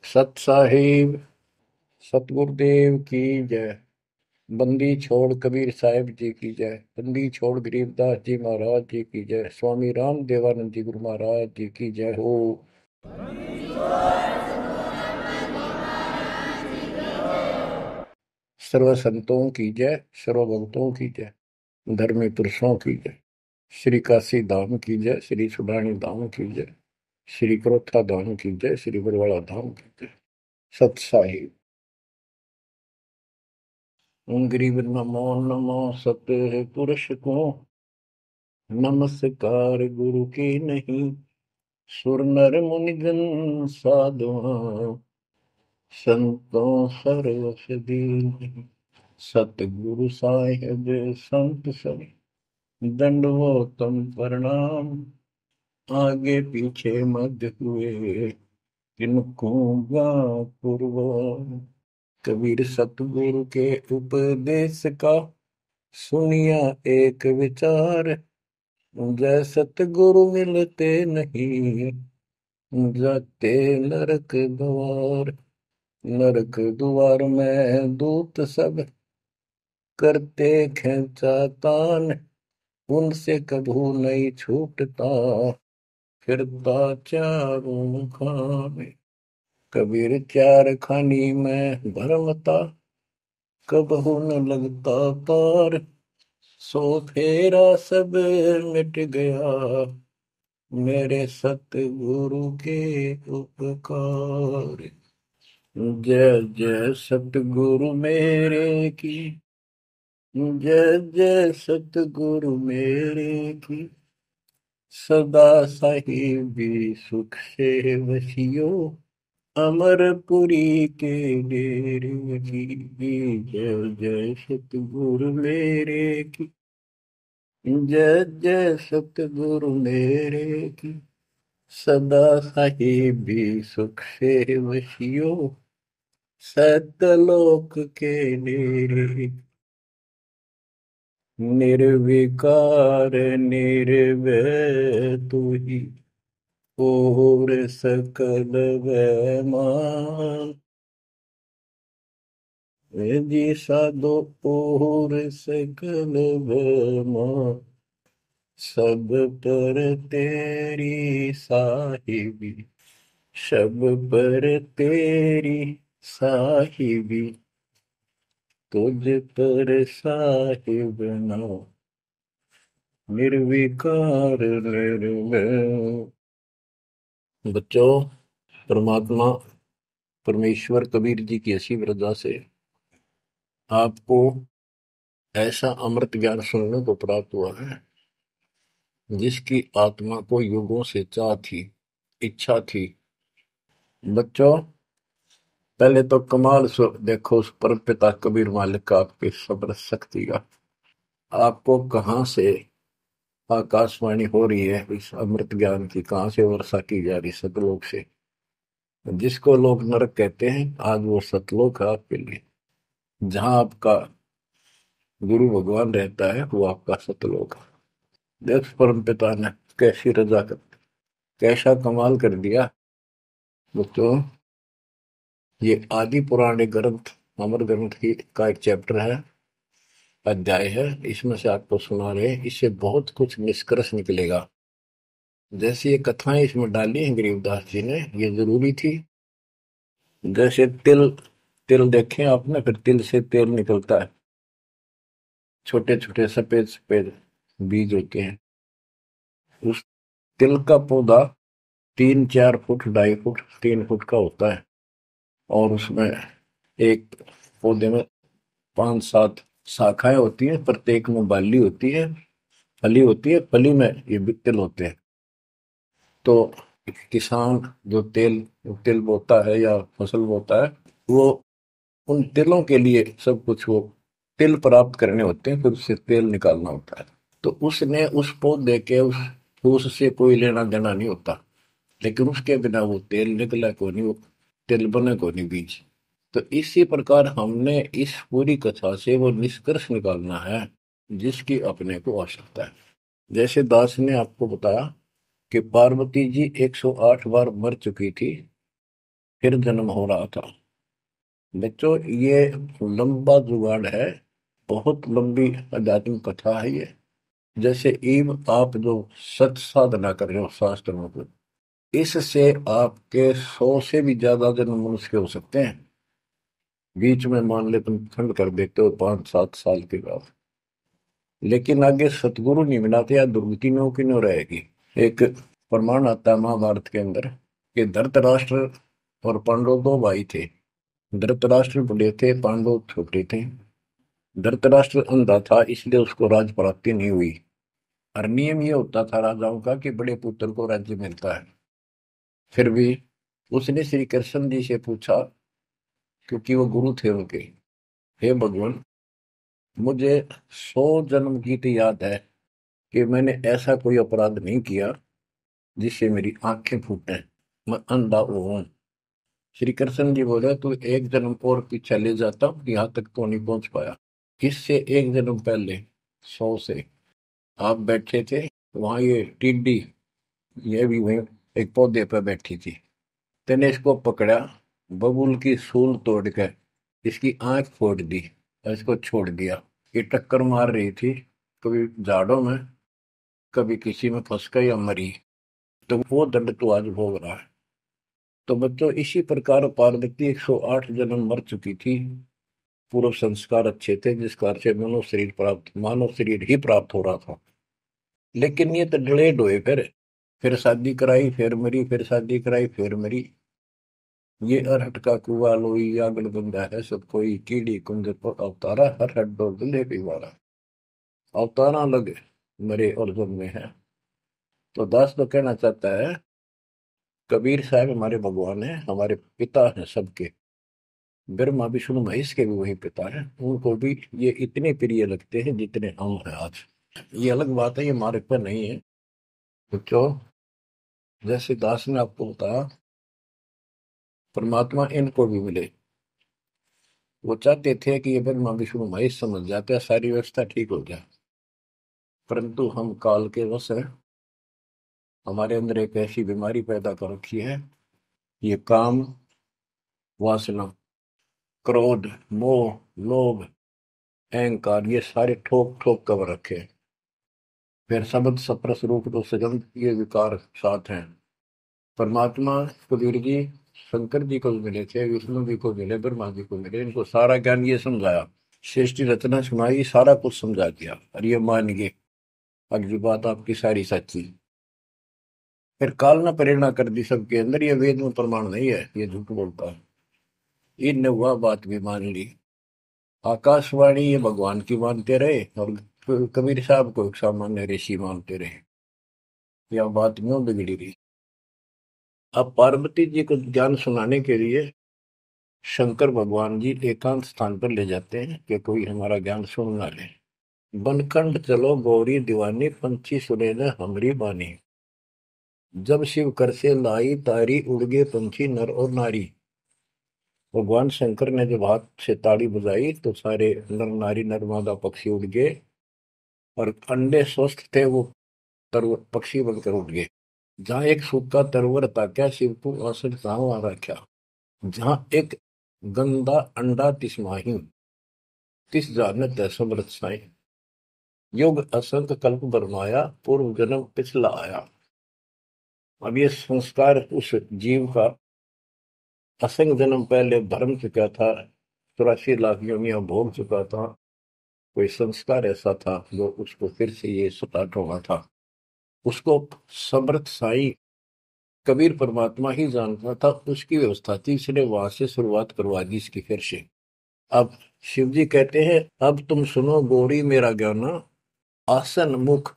सत साहिब सतगुरुदेव की जय। बंदी छोड़ कबीर साहिब जी की जय। बंदी छोड़ गरीबदास जी महाराज जी की जय। स्वामी राम देवानंद जी गुरु महाराज जी की जय हो। सर्व संतों की जय, सर्व भक्तों की जय, धर्मी पुरुषों की जय। श्री काशी धाम की जय, श्री सुडानी धाम की जय, श्री क्रोथा धाम की जय, श्री बरवाड़ा धाम की जय। सत साहिब। गरीब नमो नमो सत पुरुष को, नमस्कार गुरु की नहीं। सुर नर मुनिजन साधुआ, संतों सरवस दीन। सतगुरु साहिब संत सब, दंडवतम प्रणाम। आगे पीछे मध्य हुए, किनको पूर्व। कबीर सतगुरु के उपदेश का, सुनिया एक विचार। जय सतगुरु मिलते नहीं, जाते नरक द्वार। नरक द्वार में दूत सब, करते खेचा तान। उनसे कभू नहीं छूटता, फिरता चारों खाने। कबीर चार खानी में भरमता, कबहू न लगता पार। सो फेरा सब मिट गया, मेरे सतगुरु के उपकार। जय जय सतगुरु मेरे की, जय जय सतगुरु मेरे की। सदा साहिबी सुख से वसियो, अमरपुरी के डेरे की। जय जय सतगुरु मेरे की, जय जय सतगुरु मेरे की। सदा साहिबी सुख से वसियो, सतलोक के डेरे। निर्विकार निर्भय तू ही, और सकल वैमान। जी साधो और सकल वैमान। सब पर तेरी साहिबी, सब पर तेरी साहिबी। तुझ पर साहिब नाम, निर्विकार निर्भय। बच्चों, परमात्मा परमेश्वर कबीर जी की ऐसी वृद्धा से आपको ऐसा अमृत ज्ञान सुनने को प्राप्त हुआ है, जिसकी आत्मा को युगों से चाह थी, इच्छा थी। बच्चों, पहले तो कमाल देखो उस परम पिता कबीर मालिक का, आपके सब्र शक्ति का। आपको कहाँ से आकाशवाणी हो रही है इस अमृत ज्ञान की, कहाँ से वर्षा की जा रही सतलोक से। जिसको लोग नरक कहते हैं, आज वो सतलोक है आपके लिए। जहां आपका गुरु भगवान रहता है, वो आपका सतलोक है। देख परम पिता ने कैसी रजा कर, कैसा कमाल कर दिया। बच्चों, ये आदि पुराने ग्रंथ, अमर ग्रंथ की का एक चैप्टर है, अध्याय है। इसमें से आपको सुना रहे, इससे बहुत कुछ निष्कर्ष निकलेगा। जैसे ये कथाएं इसमें डाली हैं गरीबदास जी ने, ये जरूरी थी। जैसे तिल, तिल देखें आपने, फिर तिल से तेल निकलता है। छोटे छोटे सफेद सफेद बीज होते हैं। उस तिल का पौधा 3-4 फुट, 2.5 फुट, 3 फुट का होता है। और उसमें एक पौधे में 5-7 शाखाएं होती हैं, प्रत्येक में बाली होती है, फली होती है। फली में ये भी तिल होते हैं। तो किसान जो तेल तिल बोता है या फसल बोता है, वो उन तिलों के लिए सब कुछ, वो तिल प्राप्त करने होते हैं, फिर उससे तेल निकालना होता है। तो उसने उस पौधे के उस फूस से कोई लेना देना नहीं होता, लेकिन उसके बिना वो तेल निकला को नहीं, वो तेल बने को नहीं बीज। तो इसी प्रकार हमने इस पूरी कथा से वो निष्कर्ष निकालना है, जिसकी अपने को आवश्यकता है। जैसे दास ने आपको बताया कि पार्वती जी 108 बार मर चुकी थी, फिर जन्म हो रहा था। बच्चों, ये लंबा जुगाड़ है, बहुत लंबी आध्यात्मिक कथा है ये। जैसे ईव आप जो सत साधना कर रहे हो शास्त्रों को, इससे आपके 100 से भी ज्यादा जन्म मनुष्य के हो सकते हैं। बीच में मान ले तुम खंड कर देते हो 5-7 साल के बाद, लेकिन आगे सतगुरु नहीं मिलाते या दुर्गति में की न रहेगी। एक प्रमाण आता है महाभारत के अंदर कि धृतराष्ट्र और पांडव दो भाई थे। धृतराष्ट्र बड़े थे, पांडव छोटे थे। धृतराष्ट्र अंधा था, इसलिए उसको राज प्राप्ति नहीं हुई। और नियम ये होता था राजाओं का कि बड़े पुत्र को राज्य मिलता है। फिर भी उसने श्री कृष्ण जी से पूछा, क्योंकि वो गुरु थे उनके, हे भगवान, मुझे 100 जन्म की तो याद है कि मैंने ऐसा कोई अपराध नहीं किया जिससे मेरी आंखें फूटे, मैं अंधा हूं। श्री कृष्ण जी बोले, तू एक जन्म और पीछे ले जाता, यहाँ तक तो नहीं पहुंच पाया। इससे एक जन्म पहले 100 से आप बैठे थे, वहां ये टिड्डी, ये भी वहीं एक पौधे पर बैठी थी। तेने इसको पकड़ा, बबूल की सूल तोड़ के इसकी आंख फोड़ दी और इसको छोड़ दिया। ये टक्कर मार रही थी, कभी झाड़ों में, कभी किसी में फंस गई या मरी, तो वो दंड तो आज भोग रहा है। तो बच्चों, इसी प्रकार पार्वती 108 जन्म मर चुकी थी। पूर्व संस्कार अच्छे थे, जिस कारण से मानव शरीर ही प्राप्त हो रहा था। लेकिन ये तो डिलेड हुए, फिर शादी कराई, फिर मरी, फिर शादी कराई, फिर मरी। ये अरहट का कुआ लोई आगल बंदा है सब कोई, कीड़ी कुंज पर अवतारा, हर हट डोल दिले पिवारा। अवतारा लगे, मरे और जन्मे हैं। तो दास तो कहना चाहता है, कबीर साहब हमारे भगवान है, हमारे पिता हैं सबके। ब्रह्मा विष्णु महेश के भी वही पिता हैं, उनको भी ये इतने प्रिय लगते हैं जितने हम हैं आज। ये अलग बात है, ये हमारे पर नहीं है। तो जैसे दास ने आपको बताया, परमात्मा इनको भी मिले। वो चाहते थे कि ये ब्रह्मा विष्णु महेश समझ जाते, सारी व्यवस्था ठीक हो जाए। परंतु हम काल के वश हैं, हमारे अंदर एक ऐसी बीमारी पैदा कर रखी है, ये काम, वासना, क्रोध, मोह, लोभ, अहंकार, ये सारे ठोक ठोक कर रखे हैं। फिर शब्द सप्रस रूप तो सगंध, ये विकार साथ हैं। परमात्मा कबीर जी शंकर जी को भी मिले थे, विष्णु जी को मिले, ब्रह्मा जी को मिले, इनको सारा ज्ञान ये समझाया, सृष्टि रचना सुनाई, सारा कुछ समझा दिया, और ये मान गए अगली बात आपकी सारी सच्ची। फिर काल ने प्रेरणा कर दी सबके अंदर, ये वेद में प्रमाण नहीं है, ये झूठ बोलता है। इन वह बात भी मान ली। आकाशवाणी ये भगवान की मानते रहे, और कबीर साहब को एक सामान्य ऋषि मानते रहे। यह बात क्यों बिगड़ी रही। अब पार्वती जी को ज्ञान सुनाने के लिए शंकर भगवान जी एकांत स्थान पर ले जाते हैं कि कोई हमारा ज्ञान सुन ना ले। बनखंड चलो गौरी दीवानी, पंछी सुने न हमरी बानी। जब शिव कर से लाई तारी, उड़ गए पंछी नर और नारी। भगवान शंकर ने जब हाथ से ताड़ी बजाई तो सारे नर नारी नर पक्षी उड़ गए, और अंडे स्वस्थ थे वो तरवर पक्षी बनकर उड़ गए। जहां एक सूखा तरवर था, क्या शिव को आसन कहाँ आ रखा। जहां एक गंदा अंडा तिसमाही, तिस जानत समृत साई। युग असंख्य कल्प बरमाया, पूर्व जन्म पिछला आया। अब ये संस्कार उस जीव का असंख्य जन्म पहले भरम चुका था, 84 लाख योनियां भोग चुका था। कोई संस्कार ऐसा था जो उसको फिर से ये स्टार्ट होना था। उसको समर्थ साई कबीर परमात्मा ही जानता था, उसकी व्यवस्था थी, इसलिए वहां से शुरुआत करवा दी इसकी फिर से। अब शिव जी कहते हैं, अब तुम सुनो गौरी मेरा ज्ञाना, आसन मुख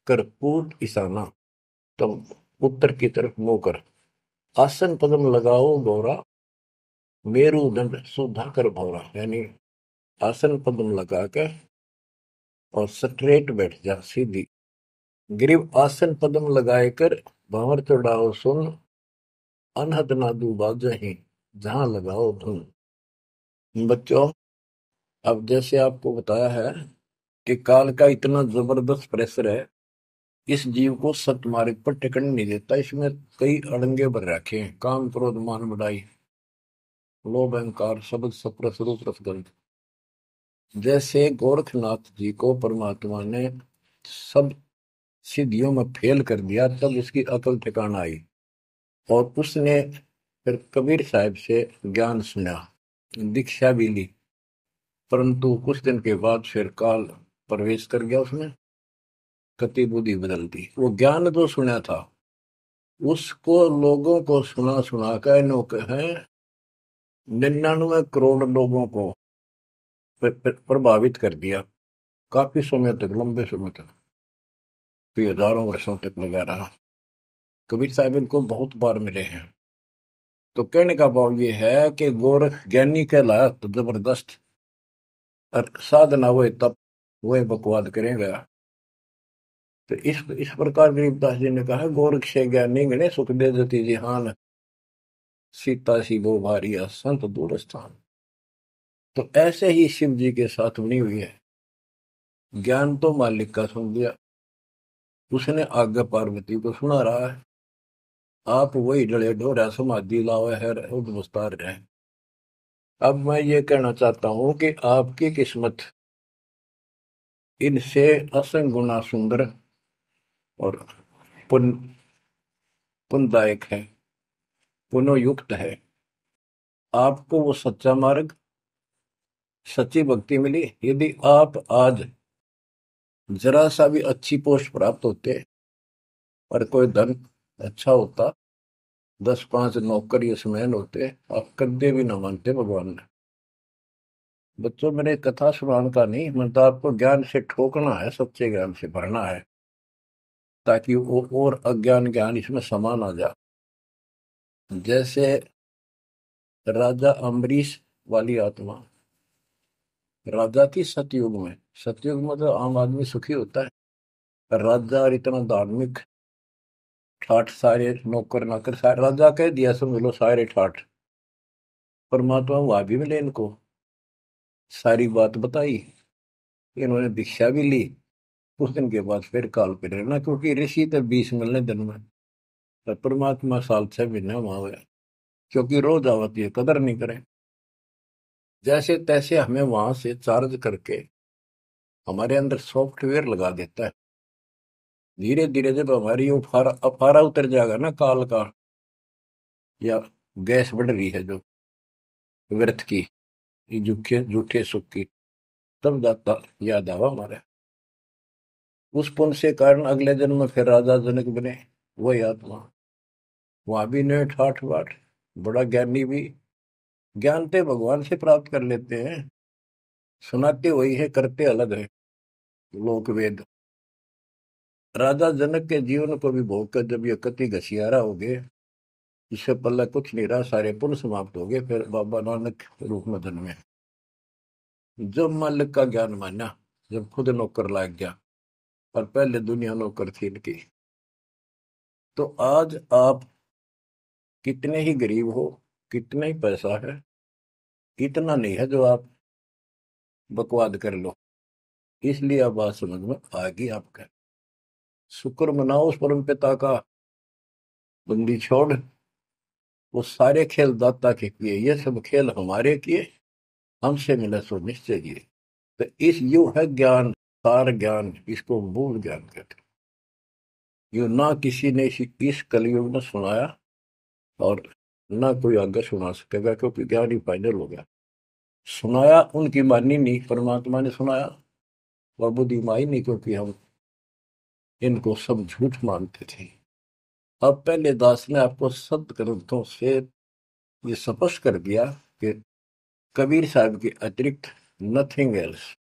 कर पूर्व ईशाना। तुम उत्तर की तरफ मुंह कर, आसन पद्म लगाओ गौरा, मेरुदंड सुधा कर भौरा। यानी आसन पद्म लगा कर और स्ट्रेट बैठ जा सीधी। ग्रीव आसन पद्म लगाए कर, भंवर चढ़ाओ सुन, अनहद नादू बाजही, जहां लगाओ धुन। बच्चों, अब जैसे आपको बताया है कि काल का इतना जबरदस्त प्रेशर है, इस जीव को सत्य मार्ग पर टिकने नहीं देता। इसमें कई अड़ंगे भर रखे हैं, काम क्रोध मान बढ़ाई, लोभ अहंकार शब्द सप्रस रूप रसगंध। जैसे गोरखनाथ जी को परमात्मा ने सब सिद्धियों में फेल कर दिया, तब उसकी अकल ठिकाना आई और उसने फिर कबीर साहब से ज्ञान सुना, दीक्षा भी ली। परंतु कुछ दिन के बाद फिर काल प्रवेश कर गया उसमें, गति बुद्धि बदल दी। वो ज्ञान जो सुना था उसको लोगों को सुना सुना कर है 99 करोड़ लोगों को प्रभावित कर दिया। काफी समय तक, लंबे समय तक, फिर हजारों वर्षों तक लगा रहा। कबीर साहब इनको बहुत बार मिले हैं। तो कहने का भाव ये है कि गोरख ज्ञानी कहलाया तो जबरदस्त, और साधना हुए तब वह बकवाद करेगा। तो इस प्रकार गरीबदास जी ने कहा, गोरख से ज्ञानी गणे सुख दे जति जिहान, सीता सी वो भारिया संत दूर स्थान। तो ऐसे ही शिव जी के साथ बनी हुई है। ज्ञान तो मालिक का सुन लिया, उसने आगे पार्वती को सुना रहा है। आप वही डले डोरा समाधि लावे है उद्वस्तार रहे। अब मैं ये कहना चाहता हूं कि आपकी किस्मत इनसे असंग गुना सुंदर और पुण्य पुण्यदायक है, पुण्ययुक्त है। आपको वो सच्चा मार्ग, सच्ची भक्ति मिली। यदि आप आज जरा सा भी अच्छी पोस्ट प्राप्त होते और कोई धन अच्छा होता, 10-5 नौकर यशमैन होते, आप कदे भी न मानते भगवान ने। बच्चों, मैंने कथा सुनाने का नहीं, मैं तो आपको ज्ञान से ठोकना है, सच्चे ज्ञान से भरना है, ताकि वो और अज्ञान ज्ञान इसमें समान आ जाए। जैसे राजा अम्बरीश वाली आत्मा राजा की सतयुग में, सतयुग में तो आम आदमी सुखी होता है। राजा और इतना धार्मिक, ठाठ सारे नौकर नाकर सारे, राजा कह दिया समझ लो सारे ठाठ। परमात्मा वहां भी मिले इनको, सारी बात बताई, इन्होंने दीक्षा भी ली। कुछ दिन के बाद फिर काल पे रहना, क्योंकि ऋषि तो 20 मिलने दिन में, तो परमात्मा साल 6 महीने वहां गया, क्योंकि रोज आवती है, कदर नहीं करे। जैसे तैसे हमें वहां से चार्ज करके हमारे अंदर सॉफ्टवेयर लगा देता है। धीरे धीरे जब हमारी अफारा अफारा उतर जाएगा ना काल का, या गैस बढ़ रही है जो व्यर्थ की, झूठे झूठे सुख की, तब जाता याद आवा हमारे। उस पुण्य से कारण अगले जन्म में फिर राजा जनक बने, वही आत्मा। वहां भी ने ठाठ बाट, बड़ा ज्ञानी भी, ज्ञानते भगवान से प्राप्त कर लेते हैं, सुनाते वही है, करते अलग है। लोक वेद। राजा जनक के जीवन को भी भोग कर जब ये कति घसियारा हो गए, इससे पल्ला कुछ नहीं रहा, सारे पुण्य समाप्त हो गए, फिर बाबा नानक रूप में जन्मे। जब मालिक का ज्ञान माना, जब खुद नौकर लाग गया, और पहले दुनिया नौकर थी इनकी। तो आज आप कितने ही गरीब हो, कितना ही पैसा है, इतना नहीं है जो आप बकवाद कर लो। इसलिए अब बात समझ में आ गई आपका। शुक्र मनाओ उस परम पिता का, बंदी छोड़। वो सारे खेल दाता के किए, ये सब खेल हमारे किए, हमसे मिले सो निश्चय किए। तो इस यू है ज्ञान, सार ज्ञान, इसको मूल ज्ञान कहते हैं। यू ना किसी ने इस कलयुग में सुनाया, और ना कोई आगे सुना सकेगा, क्योंकि ज्ञान ही फाइनल हो गया। सुनाया उनकी मानी नहीं, परमात्मा ने सुनाया, और बुद्धि माई नहीं, क्योंकि हम इनको सब झूठ मानते थे। अब पहले दास ने आपको सत्य ग्रंथों से ये स्पष्ट कर दिया कि कबीर साहब के अतिरिक्त नथिंग एल्स,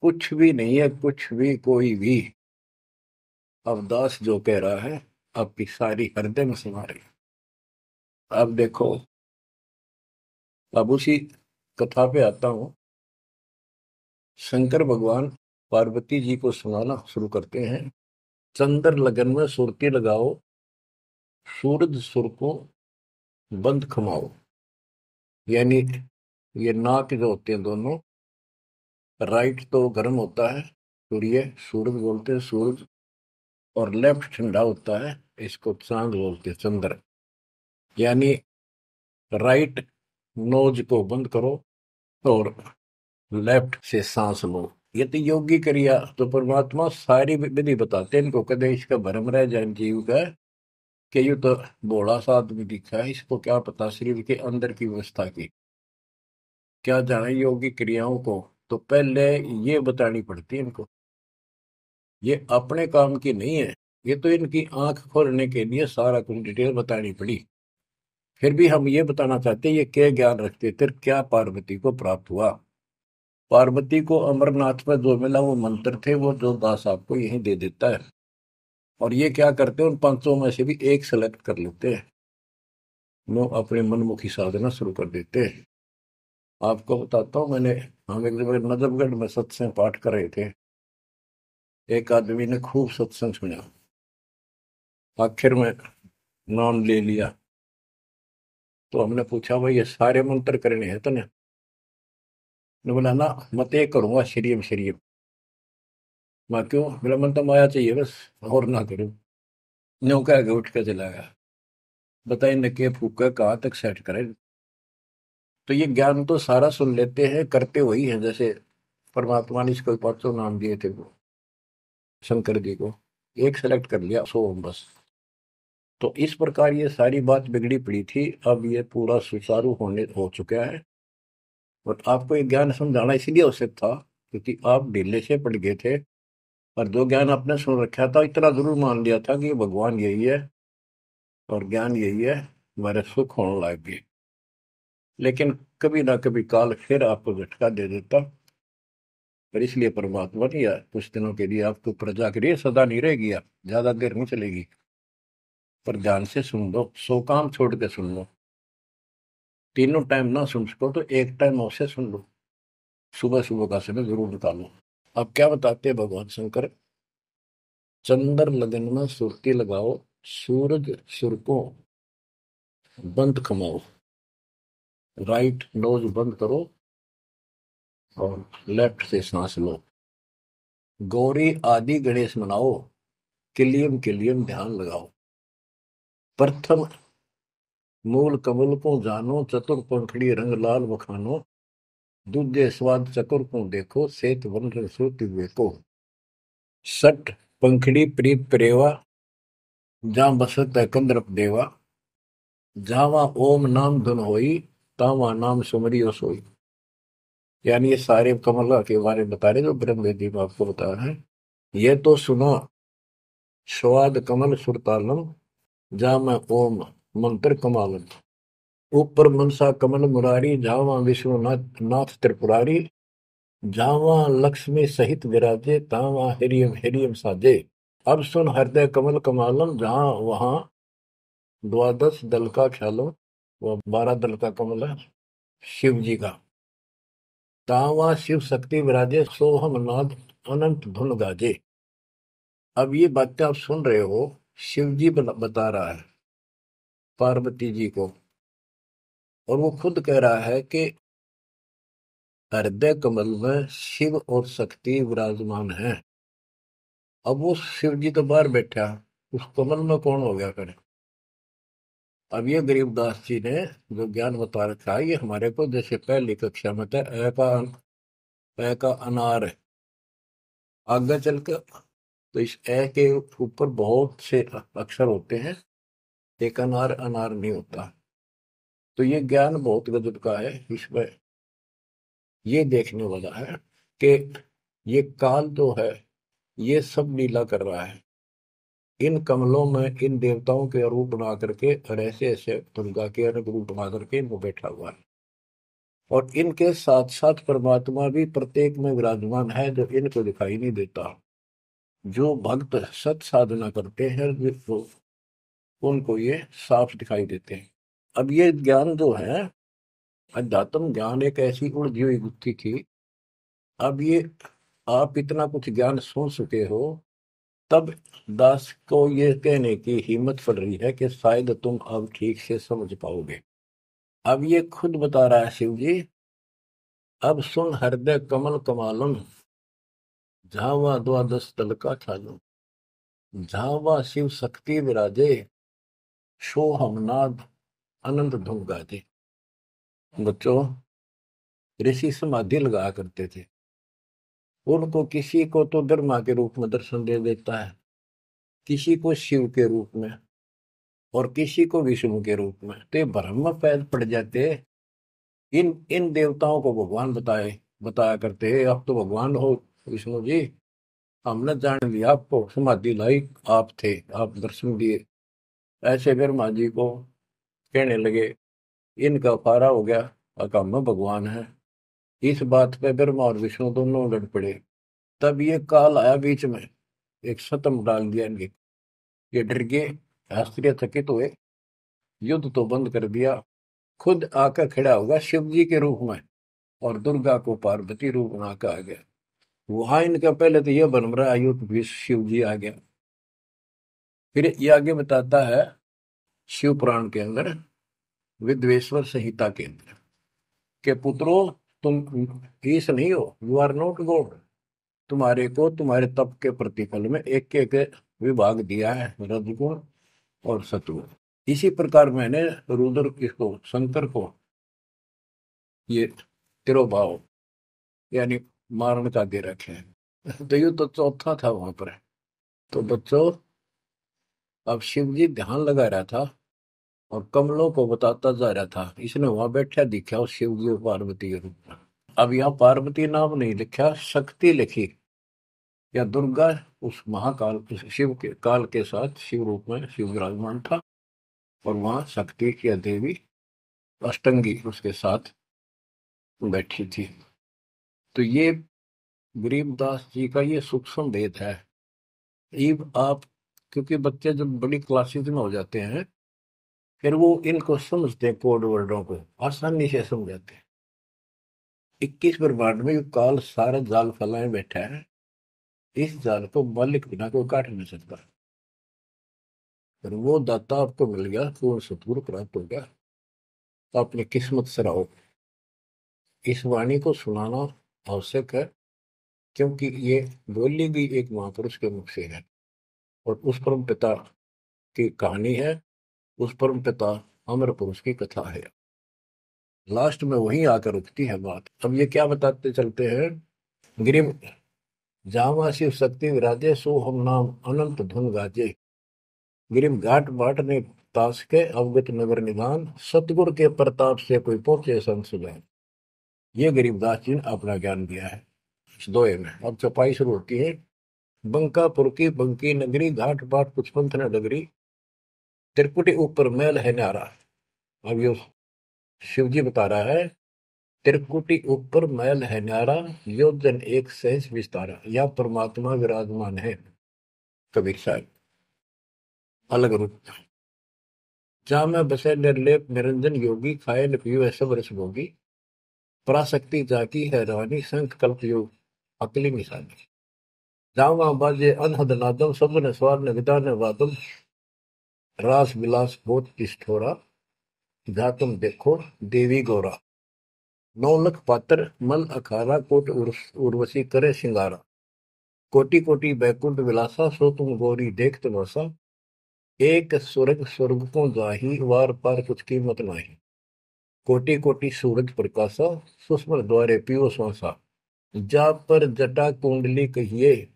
कुछ भी नहीं है, कुछ भी कोई भी। अब दास जो कह रहा है आपकी सारी हृदय में समा रही। अब देखो, अब उसी कथा पे आता हूं। शंकर भगवान पार्वती जी को सुनाना शुरू करते हैं। चंद्र लगन में सुरती लगाओ, सूरज सुर को बंद खमाओ। यानी ये नाक जो होते हैं दोनों, राइट तो गर्म होता है, सूर्य, सूरज बोलते हैं सूरज, और लेफ्ट ठंडा होता है, इसको चांद बोलते हैं, चंद्र। यानी राइट नोज को बंद करो और लेफ्ट से सांस लो। ये तो योगी क्रिया, तो परमात्मा सारी विधि बताते हैं इनको, कदे इसका भ्रम रह जाए जीव का कि ये तो भोला सा आदमी दिखा है, इसको क्या पता शरीर के अंदर की व्यवस्था की, क्या जाने योगी क्रियाओं को। तो पहले ये बतानी पड़ती है इनको, ये अपने काम की नहीं है, ये तो इनकी आंख खोलने के लिए सारा कुछ डिटेल बतानी पड़ी। फिर भी हम ये बताना चाहते हैं ये क्या ज्ञान रखते थे, क्या पार्वती को प्राप्त हुआ। पार्वती को अमरनाथ में जो मिला वो मंत्र थे, वो जो दास आपको यही दे देता है। और ये क्या करते हैं, उन पांचों में से भी एक सेलेक्ट कर लेते हैं, वो अपने मनमुखी साधना शुरू कर देते हैं। आपको बताता हूँ, हम एक जगह नजफगढ़ में सत्संग पाठ कर रहे थे। एक आदमी ने खूब सत्संग सुना, आखिर में नाम ले लिया। तो हमने पूछा भाई ये सारे मंत्र करने हैं तो ने? बोला ना, मत एक करूंगा श्रीम श्रीम। मैं क्यों? मेरा मन तो माया चाहिए बस, और ना करूं। न्यू कह के उठ के चला गया। बताइए न के फूका कहाँ तक सेट करें। तो ये ज्ञान तो सारा सुन लेते हैं, करते वही है। जैसे परमात्मा ने इसको पांचों नाम दिए थे वो शंकर जी को, एक सेलेक्ट कर लिया सो बस। तो इस प्रकार ये सारी बात बिगड़ी पड़ी थी, अब ये पूरा सुचारू होने हो चुका है। और आपको ये ज्ञान समझाना इसलिए आवश्यक था क्योंकि आप ढीले से पड़ गए थे, और जो ज्ञान आपने सुन रखा था इतना जरूर मान लिया था कि भगवान यही है और ज्ञान यही है, हमारे सुख होने लग गए। लेकिन कभी ना कभी काल फिर आपको झटका दे देता। पर इसलिए परमात्मा ने यार कुछ दिनों के लिए आपको प्रजा के लिए सदा नहीं रहेगी, आप ज्यादा देर नहीं चलेगी। पर ध्यान से सुन लो, सो काम छोड़ के सुन लो। तीनों टाइम ना सुन सको तो एक टाइम अवश्य सुन लो, सुबह सुबह का समय जरूर निकालो। अब क्या बताते हैं भगवान शंकर, चंद्र लगन में सुर्ती लगाओ, सूरज सुर को बंद कमाओ, राइट नोज बंद करो और लेफ्ट से सांस लो। गौरी आदि गणेश मनाओ, किलियम किलियम ध्यान लगाओ। प्रथम मूल कमल को जानो, चतुर पंखड़ी रंग लाल बखानो। दूजे स्वाद चतुर को देखो, सेत वन रसो को। सट पंखड़ी प्रीत प्रेवा, जहाँ बसत है कंद्रप देवा। जावा ओम नाम धुन होई, तावा नाम सुमरियो सोई। यानी ये सारे कमल के बारे में बता रहे जो ब्रह्म वेदी में आपको बता रहे हैं। ये तो सुनो, स्वाद कमल सुरतालम, जा मैं ओम मंत्र कमालम। ऊपर मनसा कमल मुरारी, जावा विश्वनाथ नाथ त्रिपुरारी। जावा लक्ष्मी सहित विराजे, तावा हिरियम हिरियम साजे। अब सुन हृदय कमल कमालम, जहां वहां द्वादश दल का ख्यालो, वो 12 दल का कमल है शिव जी का। तावा शिव शक्ति विराजे, सोहम नाद अनंत धुन गाजे। अब ये बातें आप सुन रहे हो, शिव जी बता रहा है पार्वती जी को, और वो खुद कह रहा है कि हृदय कमल में शिव और शक्ति विराजमान है। अब वो शिव जी तो बाहर बैठा, उस कमल में कौन हो गया करे। अब ये गरीबदास जी ने जो ज्ञान बता रखा है, ये हमारे को जैसे पहली कक्षा में था, ए का अनार है। आगे चल के तो इस ए के ऊपर बहुत से अक्षर होते हैं, एक अनार अनार नहीं होता। तो ये ज्ञान बहुत गजब का है। इसमें ये देखने वाला है कि ये काल जो है ये सब लीला कर रहा है। इन कमलों में इन देवताओं के रूप बना करके और ऐसे ऐसे दुर्गा के अलग रूप बना करके इनको बैठा हुआ है। और इनके साथ साथ परमात्मा भी प्रत्येक में विराजमान है, जो इनको दिखाई नहीं देता। जो भक्त सत साधना करते हैं वो उनको ये साफ दिखाई देते हैं। अब ये ज्ञान जो है, अध्यात्म ज्ञान एक ऐसी उलझी हुई गुत्थी थी। अब ये आप इतना कुछ ज्ञान सुन चुके हो, तब दास को ये कहने की हिम्मत पड़ रही है कि शायद तुम अब ठीक से समझ पाओगे। अब ये खुद बता रहा है शिव जी, अब सुन हृदय कमल कमालम, झावा द्वादश तल का छालम। झावा शिव शक्ति विराजे, शो हमनाद अनंत धुन गाजे। बच्चों, ऋषि समाधि लगाया करते थे। उनको किसी को तो ब्रह्मा के रूप में दर्शन दे देता है, किसी को शिव के रूप में, और किसी को विष्णु के रूप में। तो ये भ्रम में पैद पड़ जाते। इन इन देवताओं को भगवान बताया करते हैं, आप तो भगवान हो विष्णु जी, हमने जान लिया आपको, समाधि लाई आप थे, आप दर्शन दिए। ऐसे ब्रह्मा जी को कहने लगे, इनका फारा हो गया, अका में भगवान है। इस बात पे ब्रह्मा और विष्णु दोनों लड़ पड़े। तब ये काल आया बीच में, एक शतम डाल दिया इनके। ये डर गए, आश्चर्यचकित हुए, युद्ध तो बंद कर दिया, खुद आकर खड़ा होगा शिव जी के रूप में, और दुर्गा को पार्वती रूप बना के आ गया। वहां इनका पहले तो यह बन रहा युद्ध भी शिव जी आ गया। फिर ये आगे बताता है शिव पुराण के अंदर, विद्वेश्वर संहिता के अंदर, के पुत्रों, तुम ईश नहीं हो, यू आर नॉट गॉड। तुम्हारे को तुम्हारे तप के प्रतिफल में एक एक विभाग दिया है, रजगुण और सतगुण। इसी प्रकार मैंने रुद्र इसको, शंकर को, ये तिरोभाव यानी मारण का दे रखे हैं। तो ये तो चौथा था वहां पर। तो बच्चों, अब शिव जी ध्यान लगा रहा था और कमलों को बताता जा रहा था। इसने वहां बैठा दिखा उस शिव जी और पार्वती के रूप में। अब यहाँ पार्वती नाम नहीं लिखा, शक्ति लिखी, या दुर्गा उस महाकाल, उस शिव के काल के साथ शिव रूप में शिव विराजमान था, और वहां शक्ति की देवी अष्टंगी उसके साथ बैठी थी। तो ये गरीबदास जी का ये सूक्ष्म भेद है। इब आप, क्योंकि बच्चे जब बड़ी क्लासेस में हो जाते हैं, फिर वो इनको समझते हैं, कोड वर्डों को आसानी से समझाते हैं। 21 ब्रह्मांड में ये काल सारा जाल फैलाए बैठा है, इस जाल को मालिक बिना कोई काट नहीं सकता। फिर वो दाता आपको मिल गया, पूर्ण सतगुरु प्राप्त हो गया, तो अपनी किस्मत से रहो। इस वाणी को सुनाना आवश्यक है, क्योंकि ये बोली गई एक महापुरुष के मुख से है, और उस परम पिता की कहानी है, उस परम पिता अमर पुरुष की कथा है। लास्ट में वहीं आकर रुकती है बात। अब ये क्या बताते चलते हैं, गिरिम जावा शिव शक्ति विराजे, सो हम नाम अनंत धुन गाजे। गिरिम घाट बाट ने तास के, अवगत नगर निदान, सतगुर के प्रताप से कोई पहुंचे संसुजान। ये गरीबदास जी ने अपना ज्ञान दिया है इस दोहे में। अब चौपाई शुरू होती है, बंकापुर की बंकी नगरी, घाट बाट कुछ पंथ न डगरी, त्रिकुटी ऊपर महल है न्यारा। अब ये शिव जी बता रहा है, त्रिकुटी ऊपर महल है न्यारा, योजन एक सहज विस्तारा। या परमात्मा विराजमान है, कबीर साहब अलग रूप। जहाँ में बसे निर्लेप निरंजन योगी, खाए न पियो ऐसा वर्ष भोगी, पराशक्ति जाकी है रानी, संख कल्प योग अकली निशानी। जहाँ वहाँ बाजे अनहद नादम, सब ने स्वार न विदा न वादम, रास विलास बहुत ठिठोरा, जा तुम देखो देवी गौरा। नौलख पात्र मल अखारा, कोट उर्वशी करे सिंगारा, कोटि कोटि बैकुंठ विलासा, सो तुम गौरी देख तमाशा, एक स्वर्ग स्वर्ग को जाही, वार पार कुछ कीमत नाही, कोटि कोटि सूरज प्रकाशा, सुषमन द्वारे पियो श्वासा। जा पर जटा कुंडली कहिए,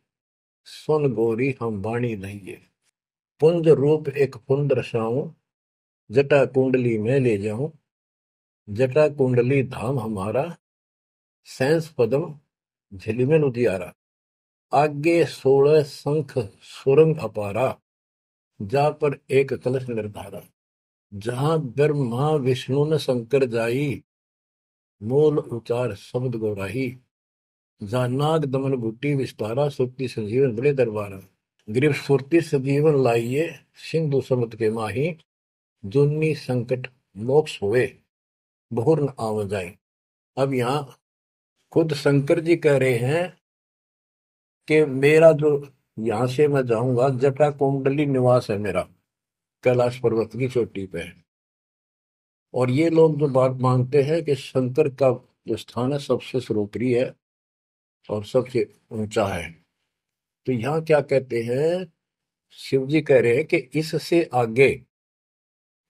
सुन गौरी हम वाणी नहिए, पुंज रूप एक पुंज रसाऊं, जटा कुंडली में ले जाऊं, जटा कुंडली धाम हमारा, सैंस पदम झिलमिल उजियारा। आगे 16 शंख सुरंग अपारा, जा पर एक कलश निर्धारा। जहां ब्रह्मा विष्णु न शंकर जाई, मूल उचार शब्द गौराही। जहाँ नाग दमन बूटी विस्तारा, सुरती संजीवन बड़े दरबारा। गिरफ्त सुरती संजीवन लाइए, सिंधु समुद्र के माही, जुन्नी संकट मोक्ष हुए, बहुर न आव जाए। अब यहाँ खुद शंकर जी कह रहे हैं कि मेरा जो यहाँ से मैं जाऊंगा, जटा कुंडली निवास है मेरा, कैलाश पर्वत की चोटी पे है। और ये लोग जो बात मानते हैं कि शंकर का जो स्थान है सबसे सर्वोपरि है और सबसे ऊंचा है, तो यहाँ क्या कहते हैं शिव जी कह रहे हैं कि इससे आगे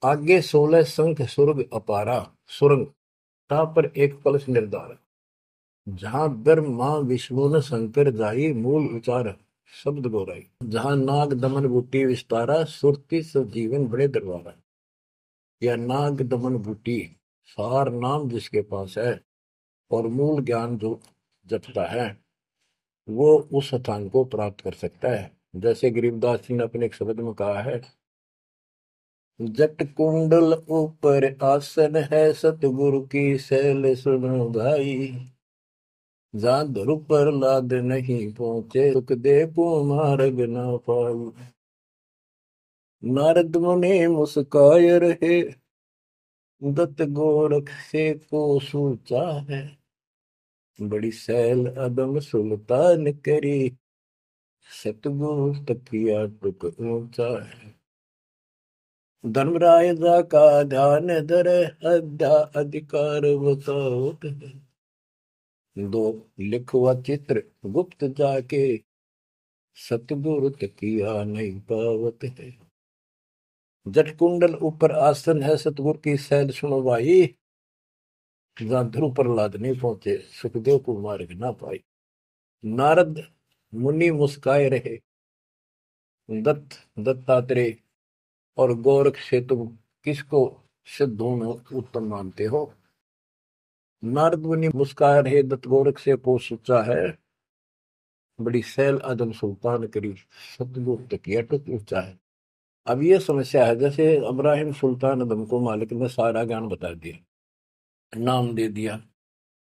आगे 16 संख सुरग अपारा सुरंग ता पर एक कलश निर्धार जहां ब्रह्मा विष्णु न शंकर जाई मूल उचार शब्द गोराई जहां नाग दमन बूटी विस्तारा सुरति सब जीवन बड़े दरबारा। या नाग दमन बूटी सार नाम जिसके पास है और मूल ज्ञान जो जपता है वो उस स्थान को प्राप्त कर सकता है। जैसे गरीबदास जी ने अपने एक शब्द में कहा है, जट कुंडल ऊपर आसन है सतगुरु की सैल सुनो भाई जहाँ ध्रुव पर लाद नहीं पहुंचे सुख दे मार्ग ना पाई। नारद मुनि मुस्काय रहे दत्त गोरख से को सूचा है बड़ी सैल अदम सुल्तान करी सतगुरु तकिया टुक ऊंचा है। धर्मराय जा का ध्यान धरे अध्या अधिकार बताओ दो लिखवा चित्र गुप्त जाके सतगुरु तकिया नहीं पावत है। जट कुंडल ऊपर आसन है सतगुरु की सैल सुनो भाई जहां ध्रुव प्रहलाद नहीं पहुंचे सुखदेव को मार्ग ना पाई। नारद मुनि मुस्काए रहे दत्तात्रेय और गोरख से तुम किसको सिद्धों में उत्तम मानते हो। नारद मुनि मुस्काए रहे दत्त गोरख से को सोचा है बड़ी सैल आदम सुल्तान करी सतगुरु तकिया टुक ऊंचा है। अब ये समस्या है, जैसे इब्राहिम सुल्तान आदम को मालिक ने सारा ज्ञान बता दिया नाम दे दिया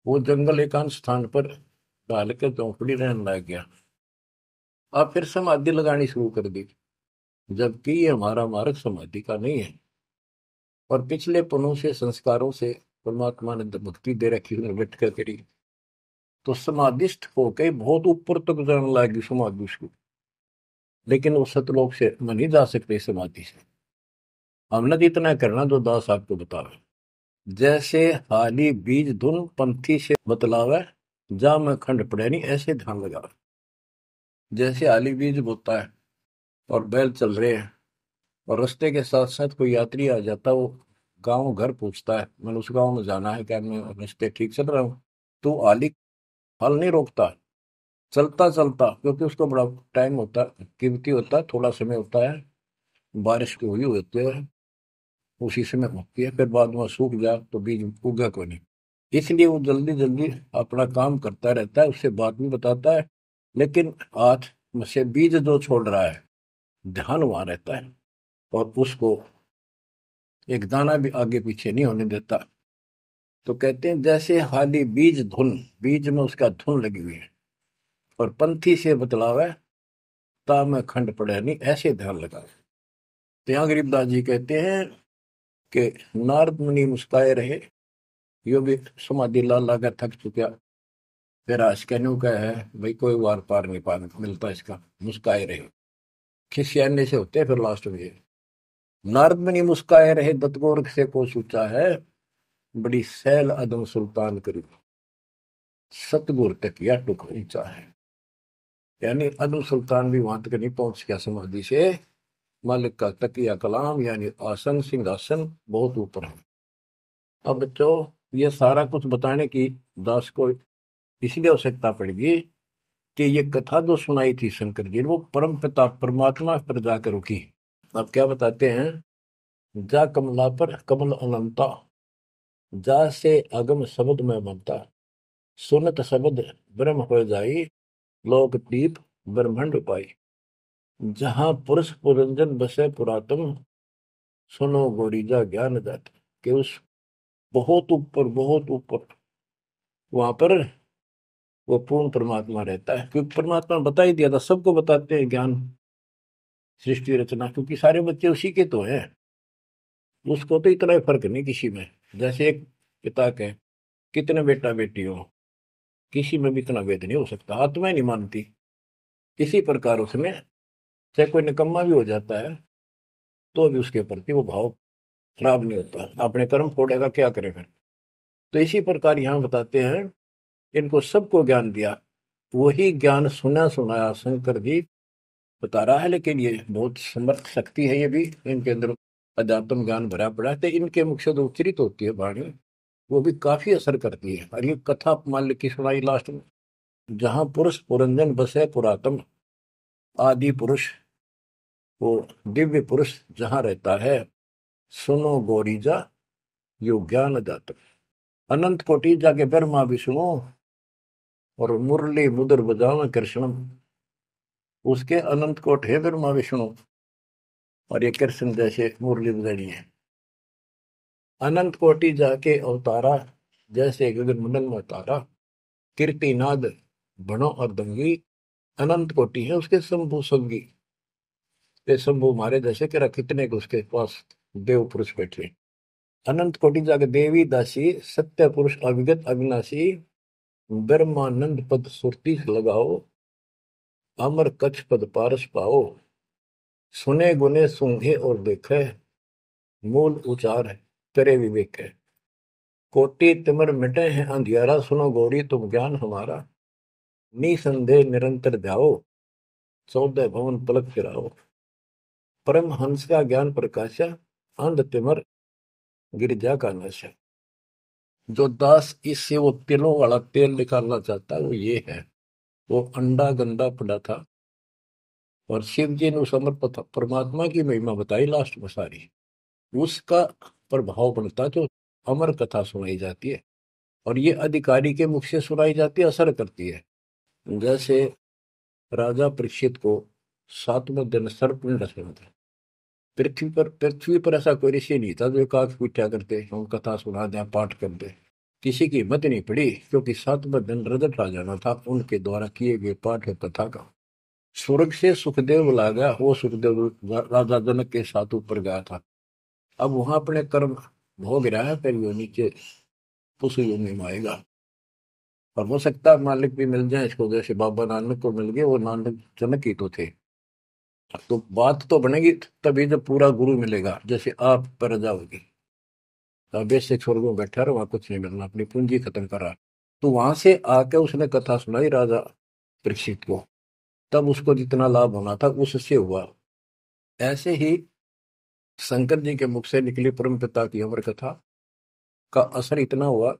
वो जंगल एकांत स्थान पर डाल के चौपड़ी रहने लग गया। अब फिर समाधि लगानी शुरू कर दी जबकि ये हमारा मार्ग समाधि का नहीं है और पिछले पनों से संस्कारों से परमात्मा ने भक्ति दे रखी बैठ कर करी तो समाधिस्थ होके बहुत ऊपर तक जाने लगी समाधि उसको। लेकिन वो सतलोक से मन नहीं जा सकते समाधि से। हमने तो इतना करना जो दास आपको बतावे जैसे हाली बीज धुन पंथी से बतलावे जा में खंड पड़े नहीं ऐसे ध्यान लगा। जैसे हाली बीज बोता है और बैल चल रहे हैं और रास्ते के साथ साथ कोई यात्री आ जाता वो गांव घर पूछता है मैंने उस गांव में जाना है क्या मैं रास्ते ठीक चल रहा हूँ तो आली फल नहीं रोकता चलता चलता क्योंकि उसको बड़ा टाइम होता है कीमती होता है थोड़ा समय होता है बारिश की हुई होती है उसी समय होती है फिर बाद में सूख जा तो बीज उगा को नहीं इसलिए वो जल्दी जल्दी अपना काम करता रहता है उससे बात भी बताता है लेकिन हाथ में से बीज जो छोड़ रहा है ध्यान वहां रहता है और उसको एक दाना भी आगे पीछे नहीं होने देता। तो कहते हैं जैसे हाली बीज धुन बीज में उसका धुन लगी हुई है और पंथी से बतलावे ता में खंड पड़े नहीं ऐसे ध्यान लगा। तो यहाँ गरीबदास जी कहते हैं कि नारद मुनि मुस्काए रहे यो भी समाधि ला ला कर थक चुका फिर आज कहने का है भाई कोई वार पार नहीं पा मिलता इसका मुस्काए रहे खिसियाने से होते फिर लास्ट में नारद मुनि मुस्काए रहे दत्तगोरख से को सोचा है बड़ी सैल अदम सुल्तान करी सतगुर तक या टुक ऊंचा है। यानी अदम सुल्तान भी वहां तक नहीं पहुंच गया समाधि से मालिक का तकिया कलाम यानी आसन सिंहासन बहुत ऊपर है। अब बच्चों ये सारा कुछ बताने की दास को इसलिए आवश्यकता पड़ेगी कि ये कथा जो सुनाई थी शंकर जी वो परम पिता परमात्मा पर जाकर रुकी। अब क्या बताते हैं जा कमला पर कमल अनंता जा से अगम शब्द में ममता सुनत शब्द ब्रह्म हो जाई लोक दीप ब्रह्मंड पाई जहां पुरुष पुरंजन बसे पुरातन सुनो गोरीजा ज्ञान जात कि उस बहुत ऊपर वहां पर वो पूर्ण परमात्मा रहता है क्योंकि परमात्मा ने बता ही दिया था सबको बताते हैं ज्ञान सृष्टि रचना क्योंकि सारे बच्चे उसी के तो हैं उसको तो इतना ही फर्क नहीं किसी में। जैसे एक पिता के कितने बेटा बेटी हो किसी में भी इतना भेद नहीं हो सकता आत्मा ही नहीं मानती। इसी प्रकार उसमें चाहे कोई निकम्मा भी हो जाता है तो भी उसके प्रति वो भाव खराब नहीं होता अपने कर्म फोड़ेगा क्या करे फिर। तो इसी प्रकार यहाँ बताते हैं इनको सबको ज्ञान दिया वही ज्ञान सुना सुनाया शंकर जी बता रहा है, लेकिन ये बहुत समर्थ शक्ति है, ये भी इनके अंदर अध्यात्म ज्ञान भरा पड़ा है, तो इनके मुख से जो उच्चरित होती है वाणी, वो भी काफी असर करती है। और ये कथा मान ली की सुनाई लास्ट में, जहां पुरुष पुरंजन बसे पुरातन, आदि पुरुष, वो दिव्य पुरुष जहां रहता है, सुनो गोरीजा यो ज्ञान जातक, अनंत कोटि जाके ब्रह्मा विष्णु और मुरली मुदर बजावे कृष्णम, उसके अनंत कोट है ब्रह्मा विष्णु, और ये कृष्ण जैसे मुरली बजानी है। अनंत कोटि जाके अवतारा, जैसे गगन मंडल में तारा, कीर्तिनाद बनो और दंगी, अनंत कोटि है उसके शंभु संगी। ये शंभु मारे जैसे कि कितने को उसके पास देव पुरुष बैठे। अनंत कोटि जाके देवी दासी, सत्य पुरुष अविगत अविनाशी, ब्रह्मानंद पद सुरती लगाओ, अमर कच्छ पद पारस पाओ, सुने गुने सूंघे और देखे, मूल उचार है करे विवेक है, कोटि तिमर मिटे हैं अंधियारा, सुनो गौरी तुम ज्ञान हमारा, निसंदेह निरंतर ध्याओ, 14 भवन पलक फिराओ, परम हंस का ज्ञान प्रकाशा, अंध तिमर गिरजा का नशा। जो दास इससे वो तिलों वाला तेल निकालना चाहता है वो ये है। वो अंडा गंदा पड़ा था, और शिव जी ने उस अमर परमात्मा की महिमा बताई लास्ट में सारी, उसका प्रभाव बनता जो अमर कथा सुनाई जाती है, और ये अधिकारी के मुख से सुनाई जाती है, असर करती है। जैसे राजा परीक्षित को 7वें दिन सर्प ने डसा था। पृथ्वी पर ऐसा कोई ऋषि नहीं था जो काक पूछा करते, हम कथा सुना दें पाठ कर दे, किसी की हिम्मत नहीं पड़ी, क्योंकि 7वें दिन रजत आ जाना था उनके द्वारा किए गए पाठ और कथा का। स्वर्ग से सुखदेव बुला गया, वो सुखदेव राजा जनक के साथ ऊपर गया था। अब वहां अपने कर्म भोग रहा है, फिर वो नीचे उस योनि में आएगा। और हो सकता है मालिक भी मिल जाए इसको, जैसे बाबा नानक को मिल गए, वो नानक जनक ही तो थे। तो बात तो बनेगी तभी जब पूरा गुरु मिलेगा, जैसे आप पर जाओगी, बेसिक स्वर्ग में बैठा रहा, वहां कुछ नहीं मिलना, अपनी पूंजी खत्म करा। तो वहां से आके उसने कथा सुनाई राजा परीक्षित को, तब उसको जितना लाभ होना था उससे हुआ। ऐसे ही शंकर जी के मुख से निकली परम पिता की अमर कथा का असर इतना हुआ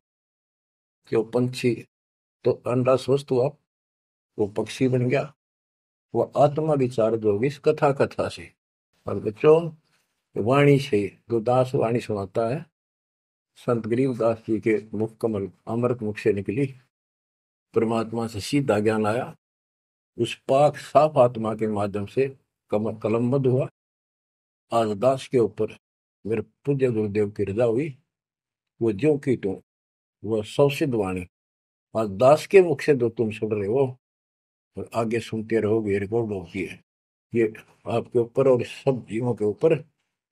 कि वो पंछी तो अंडा स्वस्थ हुआ, वो पक्षी बन गया, वो आत्मा विचार जो होगी इस कथा कथा से। और बच्चों, वाणी से जो दास वाणी सुनाता है, संत गरीबदास जी के मुख कमल अमृत मुख से निकली, परमात्मा से सीधा ज्ञान आया, उस पाक साफ आत्मा के माध्यम से कलमबद्ध हुआ। आज दास के ऊपर मेरे पूज्य गुरुदेव की रजा हुई, वो ज्यों की त्यों, वह सौसिद्ध वाणी आज दास के मुख से जो तुम सुन रहे हो और आगे सुनते रहोगे, रिकॉर्ड होती है, ये आपके ऊपर और सब जीवों के ऊपर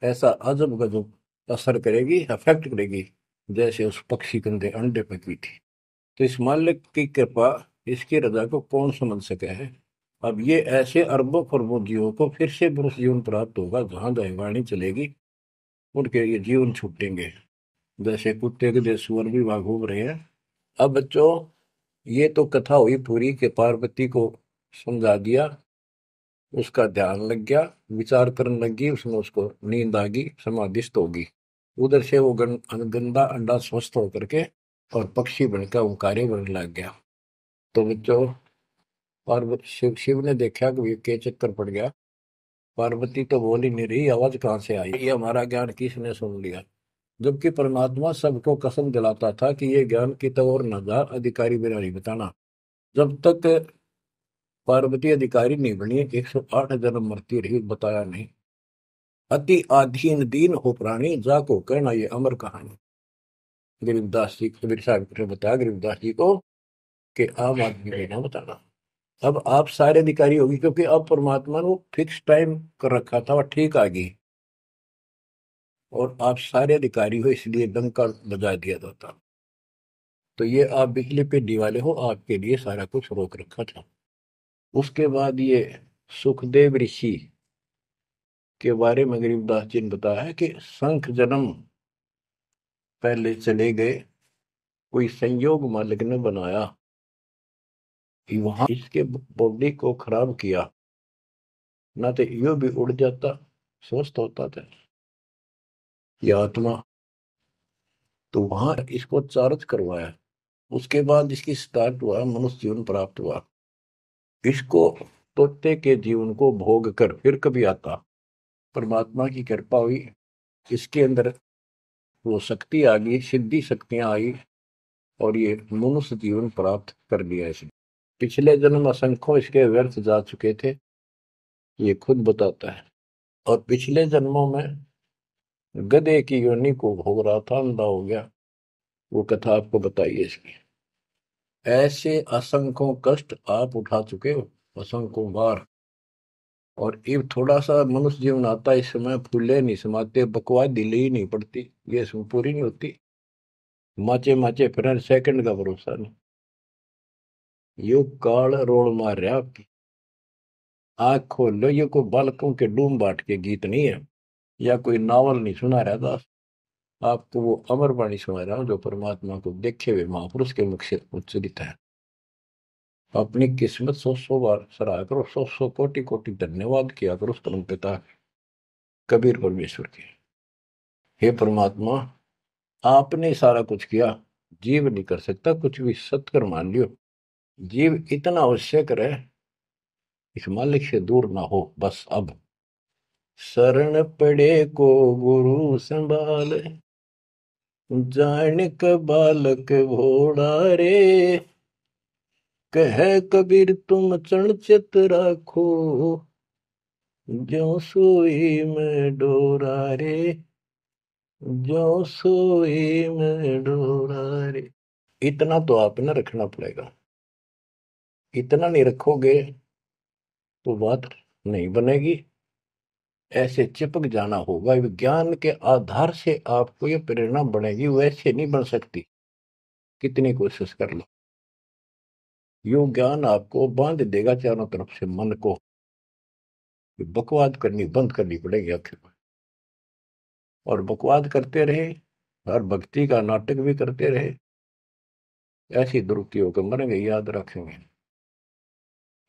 ऐसा अजब गजब असर करेगी, अफेक्ट करेगी, जैसे उस पक्षी कंधे अंडे पे की थी। तो इस मालिक की कृपा, इसकी रजा को कौन समझ सके है। अब ये ऐसे अरबों खरबों जीवों को फिर से पुरुष जीवन प्राप्त होगा, जहां दैवाणी चलेगी उनके ये जीवन छूटेंगे, जैसे कुत्ते के देश सुअर भी वहां घूम रहे हैं। अब बच्चों, ये तो कथा हुई पूरी के पार्वती को समझा दिया, उसका ध्यान लग गया, विचार करने लगी, उसमें उसको नींद आ गई, समाधिस्थ होगी। उधर से वो गंदा अंडा स्वस्थ होकर के और पक्षी बनकर ओंकारे बनने लग गया। तो बच्चों, पार्वती शिव ने देखा कि ये के चक्कर पड़ गया, पार्वती तो बोल ही नहीं रही, आवाज कहाँ से आई, ये हमारा ज्ञान किसने सुन लिया। जबकि परमात्मा सबको कसम दिलाता था कि ये ज्ञान की तो और न जा, अधिकारी बिना नहीं बताना। जब तक पार्वती अधिकारी नहीं बनी, 108 जन्म मरती रही, बताया नहीं। अति आधीन दीन हो प्राणी, जाको कहना ये अमर कहानी। गरीबदास जी कबीर साहब ने बताया गरीबदास जी को कि आम आदमी को ना बताना। अब आप सारे अधिकारी होगी, क्योंकि अब परमात्मा ने फिक्स टाइम कर रखा था, वह ठीक आ गई, और आप सारे अधिकारी हो, इसलिए डंका बजा दिया जाता। तो ये आप बिजली पे दिवाले हो, आपके लिए सारा कुछ रोक रखा था। उसके बाद ये सुखदेव ऋषि के बारे में गरीबदास जी ने बताया है कि शंख जन्म पहले चले गए, कोई संयोग मालिक ने बनाया, वहां इसके बॉडी को खराब किया, ना तो यो भी उड़ जाता, स्वस्थ होता था ये आत्मा। तो वहां इसको चार्ज करवाया, उसके बाद इसकी स्टार्ट हुआ, मनुष्य जीवन प्राप्त हुआ। इसको तोते के जीवन को भोग कर फिर कभी आता, परमात्मा की कृपा हुई, इसके अंदर वो शक्ति आ गई, सिद्धि शक्तियां आई, और ये मनुष्य जीवन प्राप्त कर लिया इसने। पिछले जन्म असंख्यों इसके व्यर्थ जा चुके थे, ये खुद बताता है। और पिछले जन्मों में गधे की योनि को भोग रहा था, अंधा हो गया, वो कथा आपको बताइए इसकी। ऐसे असंख्यों कष्ट आप उठा चुके हो, असंख्यों बार। और ये थोड़ा सा मनुष्य जीवन आता है, इस समय फूले नहीं समाते, बकवाद ढीली ही नहीं पड़ती, ये इसमें पूरी नहीं होती, माचे माचे फिर सेकंड का भरोसा नहीं। यो काल रोल मार रहा आपकी, आंख खोल लो, ये कोई बालकों के डूम बाट के गीत नहीं है, या कोई नावल नहीं सुना रहा दास, आपको वो अमर वाणी सुना रहा हूं जो परमात्मा को देखे हुए महापुरुष के मुख से उच्चरित है। अपनी किस्मत सौ सौ बार सराहा करो, सौ सौ कोटि कोटि धन्यवाद किया करो उस परम पिता कबीर परमेश्वर के। हे परमात्मा, आपने सारा कुछ किया, जीव नहीं कर सकता कुछ भी, सत्कर मान लियो। जीव इतना आवश्यक रहे, इस मालिक से दूर ना हो बस। अब शरण पड़े को गुरु संभाल, जान क बालक भोड़ा रे, कह कबीर तुम चरण चित राखो, ज्यों सोई में डोरा रे, ज्यों सोई में डोरा रे। इतना तो आप न रखना पड़ेगा, इतना नहीं रखोगे तो बात नहीं बनेगी, ऐसे चिपक जाना होगा। विज्ञान के आधार से आपको ये प्रेरणा बनेगी, वैसे नहीं बन सकती, कितनी कोशिश कर लो। यो ज्ञान आपको बांध देगा चारों तरफ से मन को, बकवाद करनी बंद करनी पड़ेगी आखिर में। और बकवाद करते रहे और भक्ति का नाटक भी करते रहे, ऐसी दुरुक्ति होकर मरेंगे, याद रखेंगे।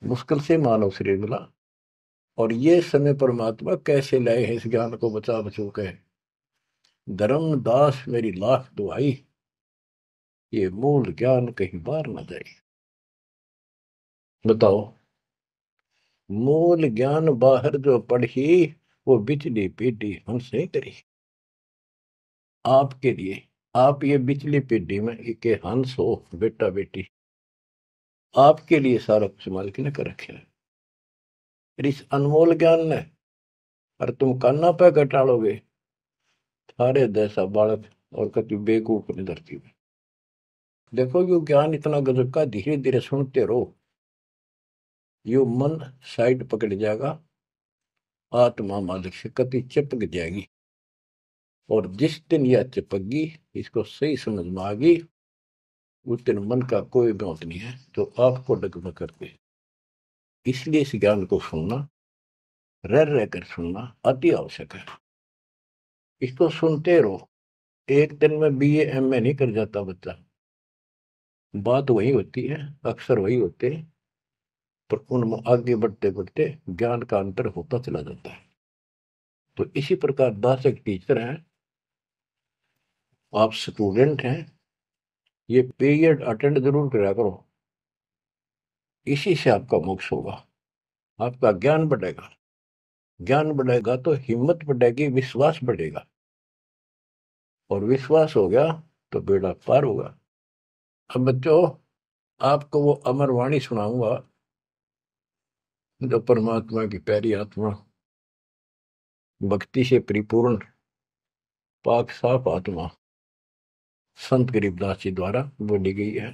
मुश्किल से मानव शरीर मिला, और ये समय परमात्मा कैसे लाए हैं इस ज्ञान को बचा बचू के। धर्मदास मेरी लाख दुआई, ये मूल ज्ञान कहीं बार न जाए। बताओ, मूल ज्ञान बाहर जो पढ़ी, वो बिचली पीढ़ी हमसे करी। आपके लिए, आप ये बिचली पीढ़ी में के हंस हो, बेटा बेटी, आपके लिए सारा कुछ मालिक ने कर रखे है। फिर इस अनमोल ज्ञान ने, और तुम कान्ना पे घटाड़ोगे, थारे जैसा बालक और कति बेवकूफ ने धरती में। देखो यो ज्ञान इतना गजब का, धीरे धीरे सुनते रहो, यो मन साइड पकड़ जाएगा, आत्मा मालिक से कति चिपक जाएगी। और जिस दिन यह चिपकी, इसको सही समझ में आ गई, उस दिन मन का कोई बात नहीं है जो आपको डगमग कर दे। इसलिए इस ज्ञान को सुनना, रह रह कर सुनना अति आवश्यक है। इसको सुनते रहो, एक दिन में बीए एमए नहीं कर जाता बच्चा, बात वही होती है, अक्सर वही होते हैं, पर उनमें आगे बढ़ते बढ़ते ज्ञान का अंतर होता चला जाता है। तो इसी प्रकार दास एक टीचर हैं, आप स्टूडेंट हैं, ये पीरियड अटेंड जरूर करा करो, इसी से आपका मोक्ष होगा, आपका ज्ञान बढ़ेगा। ज्ञान बढ़ेगा तो हिम्मत बढ़ेगी, विश्वास बढ़ेगा, और विश्वास हो गया तो बेड़ा पार होगा। अब बच्चों, आपको वो अमर वाणी सुनाऊंगा जो परमात्मा की प्यारी आत्मा, भक्ति से परिपूर्ण पाक साफ आत्मा संत गरीबदास जी द्वारा बोली गई है,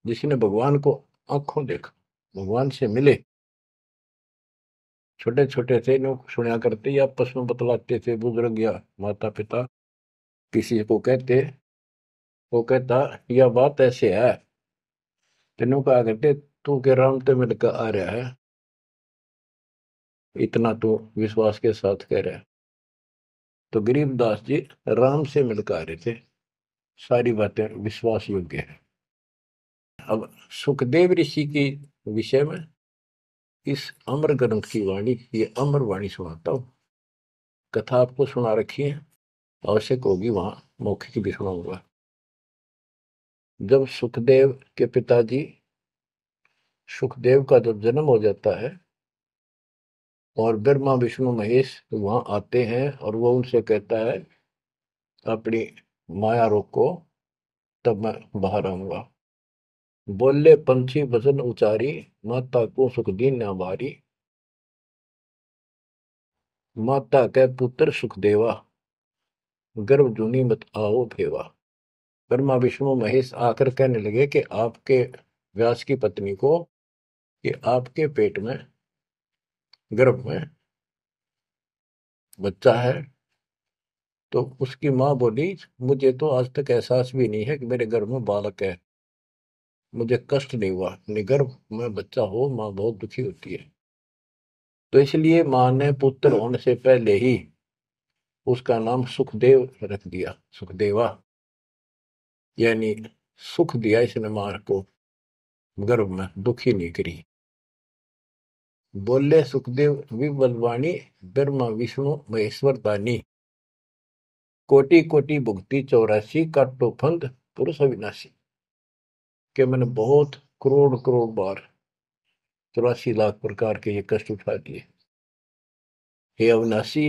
जिसने भगवान को आंखों देखा, भगवान से मिले। छोटे छोटे थे, लोग सुना करते, या आपस में बतलाते थे, बुजुर्ग या माता पिता किसी को कहते, वो कहता यह बात ऐसे है, तेनों कहा करते तू के राम तो मिलकर आ रहा है, इतना तो विश्वास के साथ कह रहा है। तो गरीबदास जी राम से मिलकर आ रहे थे, सारी बातें विश्वास योग्य है। अब सुखदेव ऋषि के विषय में इस अमर ग्रंथ की वाणी, ये अमर वाणी सुनाता हूँ। कथा आपको सुना रखी है, आवश्यक होगी वहां मौखिक भी सुनाऊंगा। जब सुखदेव के पिताजी सुखदेव का जब जन्म हो जाता है और ब्रह्मा विष्णु महेश वहां आते हैं और वो उनसे कहता है अपनी माया रोको, तब मैं बाहर आऊंगा। बोले पंछी वचन उचारी, माता को सुख दीन न बारी। माता के पुत्र सुखदेवा, गर्भ जूनी मत आओ भेवा। ब्रह्मा विष्णु महेश आकर कहने लगे कि आपके व्यास की पत्नी को, कि आपके पेट में, गर्भ में बच्चा है। तो उसकी माँ बोली, मुझे तो आज तक एहसास भी नहीं है कि मेरे गर्भ में बालक है, मुझे कष्ट नहीं हुआ। अपने गर्भ में बच्चा हो माँ बहुत दुखी होती है। तो इसलिए माँ ने पुत्र होने से पहले ही उसका नाम सुखदेव रख दिया, सुखदेवा। यानी सुख दिया इसने माँ को, गर्भ में दुखी नहीं करी। बोले सुखदेव विबलवाणी, ब्रह्मा विष्णु महेश्वर दानी। कोटि कोटि भुक्ति 84, काटो फंद पुरुष अविनाशी। के मैंने बहुत करोड़ करोड़ बार 84 लाख प्रकार के ये कष्ट उठा दिए, हे अविनाशी।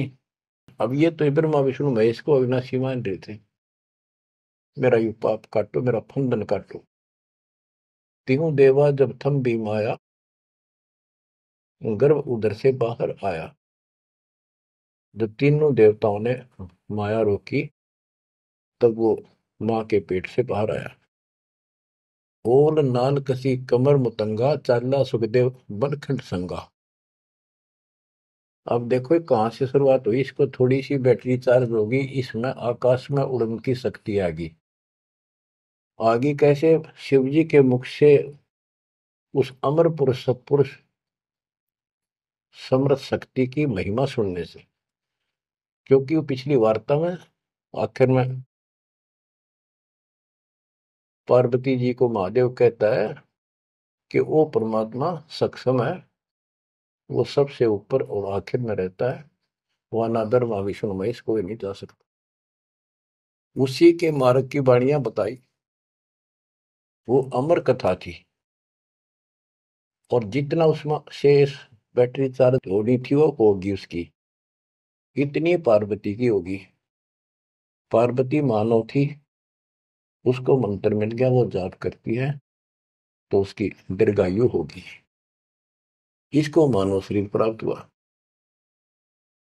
अब ये तो ब्रह्मा विष्णु महेश को अविनाशी मान रहे थे। मेरा यू पाप काटो, मेरा फंदन काटो। तीनों देवा जब थम भी माया, गर्भ उधर से बाहर आया। जब तीनों देवताओं ने माया रोकी, तब वो माँ के पेट से बाहर आया। ओल नाल कसी कमर मुतंगा, चाला सुखदेव बनखंड संगा। अब देखो कहां से शुरुआत हुई, इसको थोड़ी सी बैटरी चार्ज होगी, इसमें आकाश में उड़न की शक्ति आगी। आगे कैसे? शिव जी के मुख से उस अमर पुरुष सत्पुरुष समर्थ शक्ति की महिमा सुनने से। क्योंकि वो पिछली वार्ता में आखिर में पार्वती जी को महादेव कहता है कि वो परमात्मा सक्षम है, वो सबसे ऊपर और आखिर में रहता है, वहां ना ब्रह्मा विष्णु महेश कोई नहीं जा सकता। उसी के मार्ग की वाणियां बताई, वो अमर कथा थी। और जितना उसमें शेष बैटरी चार्ज होनी थी वो होगी उसकी, इतनी पार्वती की होगी। पार्वती मानव थी, उसको मंत्र मिल गया, वो जाप करती है तो उसकी दीर्घायु होगी। इसको मानव शरीर प्राप्त हुआ।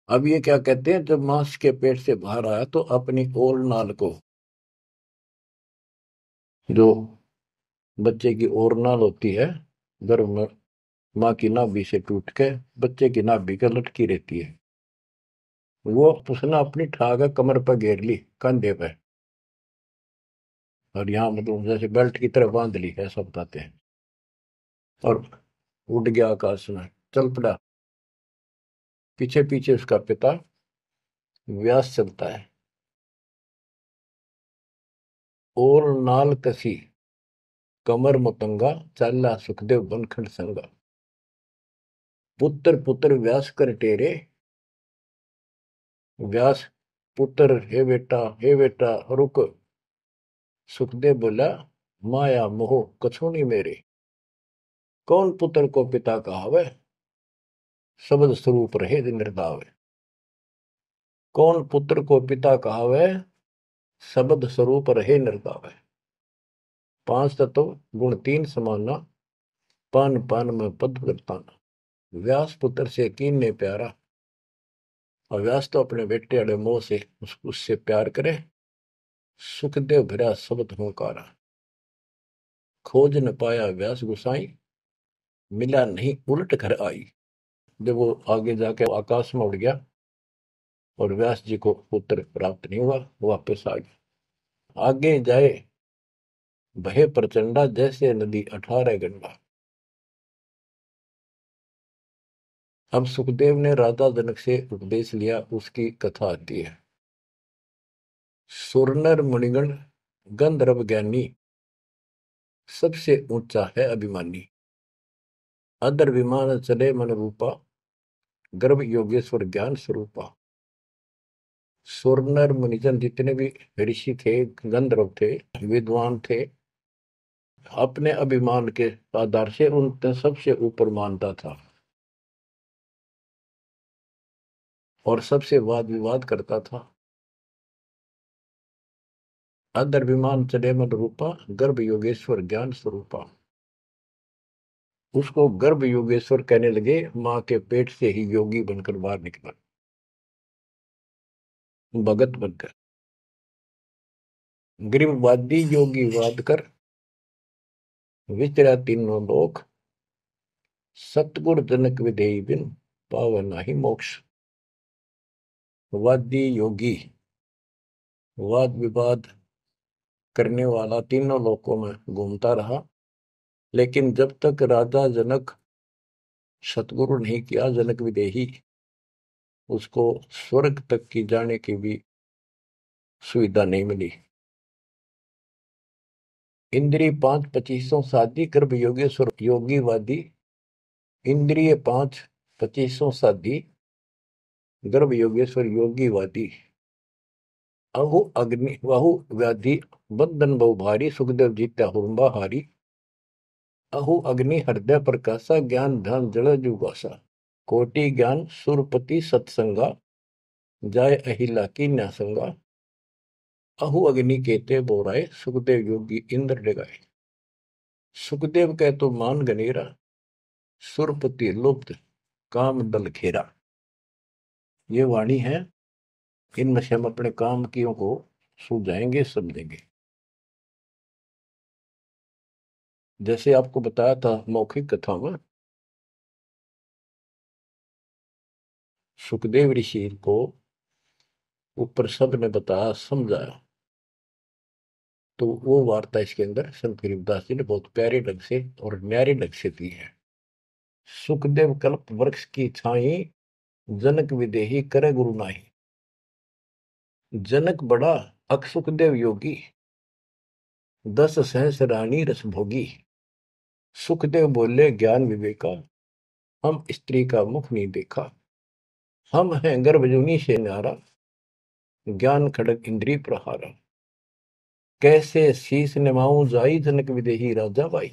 अब ये क्या कहते हैं, जब मांस के पेट से बाहर आया तो अपनी ओर नाल को, जो बच्चे की ओर नाल होती है गर्भ में, माँ की नाभि से टूट के बच्चे की नाभि का लटकी रहती है, वो उसने अपनी ठाक कमर पर घेर ली, कंधे पे, और यहाँ मतलब जैसे बेल्ट की तरह बांध ली, ऐसा बताते हैं। और उड़ गया आकाश में, चल पड़ा। पीछे पीछे उसका पिता व्यास चलता है। और नाल कसी कमर मुतंगा, चाला सुखदेव बनखंड संगा। पुत्र पुत्र व्यास कर टेरे। व्यास पुत्र, हे बेटा रुक। सुखदेव बोला, माया मोह कछु नहीं मेरे। कौन पुत्र को पिता कहावे, शब्द स्वरूप रहे निर्दावे। कौन पुत्र को पिता कहावे, शब्द स्वरूप रहे निर्दावे। पांच तत्व गुण तीन समाना, पान पान में पद वर्ताना। व्यास पुत्र से कीन ने प्यारा, और व्यास तो अपने बेटे अड़े मोह से उससे प्यार करे। सुखदेव भरा शब्द होकारा, खोज न पाया व्यास गुसाई, मिला नहीं उलट घर आई। जब वो आगे जाके आकाश में उड़ गया और व्यास जी को पुत्र प्राप्त नहीं हुआ, वापस आ गया। आगे जाए भय प्रचंडा, जैसे नदी 18 गंडा। अब सुखदेव ने राजा जनक से उपदेश लिया, उसकी कथा आती है। सुरनर मुनिगण गंधर्व ज्ञानी, सबसे ऊंचा है अभिमानी। अदर विमान चले मन रूपा, गर्भ योगेश्वर ज्ञान स्वरूपा। सुर नर मुनिजन जितने भी ऋषि थे, गंधर्व थे, विद्वान थे, अपने अभिमान के आधार से उन सबसे ऊपर मानता था और सबसे वाद विवाद करता था। अदर विमान चले मन रूपा, गर्भ योगेश्वर ज्ञान स्वरूपा। उसको गर्भ योगेश्वर कहने लगे, मां के पेट से ही योगी बनकर बाहर निकला, भगत बनकर। गिरिवादी योगी वाद कर, विचरा तीनों लोक, सतगुर जनक विधेय बिन, पावे नाही मोक्ष। वादी योगी वाद विवाद करने वाला तीनों लोकों में घूमता रहा, लेकिन जब तक राजा जनक सतगुरु नहीं किया जनक विदेही, उसको स्वर्ग तक की जाने की भी सुविधा नहीं मिली। इंद्रिय 5 25 साधी, गर्भ योगेश्वर योगीवादी। इंद्रिय 5 25 साधी, गर्भ योगेश्वर योगीवादी। अहु अग्नि वहु व्याधि, बंधन बहु भारी, सुखदेव जीत्या हुरंबा हारी। अहु अग्नि हृदय प्रकाशा, ज्ञान ध्यान जड़ जुगासा। कोटि ज्ञान सुरपति सत्संगा, जाय अहिला की न्यासंगा। अहु अग्नि केते बोराए, सुखदेव योगी इंद्र डगाए। सुखदेव कह तो मान गनेरा, सुरपति लुप्त काम दल घेरा। ये वाणी है, इनमें से हम अपने काम कियों को सुलझाएंगे, समझेंगे। जैसे आपको बताया था मौखिक कथा में, सुखदेव ऋषि को ऊपर सब ने बताया, समझाया, तो वो वार्ता इसके अंदर संत गरीबदास जी ने बहुत प्यारे ढंग से और न्यारे ढंग से दी है। सुखदेव कल्प वृक्ष की छाई, जनक विदेही करे गुरु नाही। जनक बड़ा अक सुखदेव योगी, 10 सहस रानी रस भोगी। सुखदेव बोले ज्ञान विवेका, हम स्त्री का मुख नहीं देखा। हम हैं गर्भजूनी से न्यारा, ज्ञान खड़ग इंद्री प्रहारा। कैसे शीस निमाऊं जाई, जनक विदेही राजा भाई।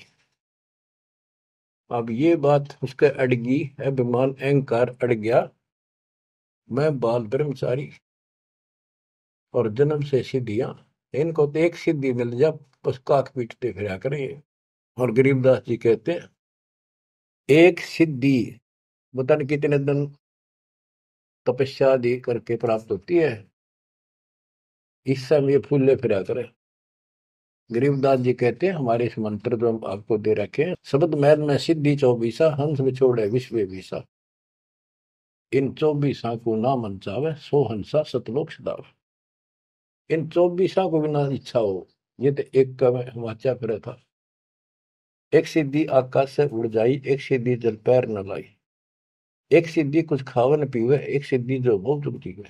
अब ये बात उसके अड़गी, अभिमान अहंकार अड़ गया। मैं बाल ब्रह्मचारी और जन्म से सिद्धियां, इनको तो एक सिद्धि मिल जा बस काक पीटते फिरा करें। और गरीबदास जी कहते हैं, एक सिद्धि पता नहीं कितने दिन तपस्या दी करके प्राप्त होती है, इस समय ये फूले फिरा करें। गरीबदास जी कहते हैं, हमारे इस मंत्र जो हम आपको दे रखे हैं, शब्द मैल में सिद्धि 24, हंस बिछोड़े विश्व विसा। इन 24 को ना मन चावे, सो हंसा सतलोक सदावे। इन 24 को बिना इच्छा हो, ये तो एक का वाचा फिर था। एक सिद्धि आकाश से उड़ जाई, एक सिद्धि जल पैर न लाई। एक सिद्धि कुछ खावे न पीवे, एक सिद्धि जो बहुत जुग जीवे।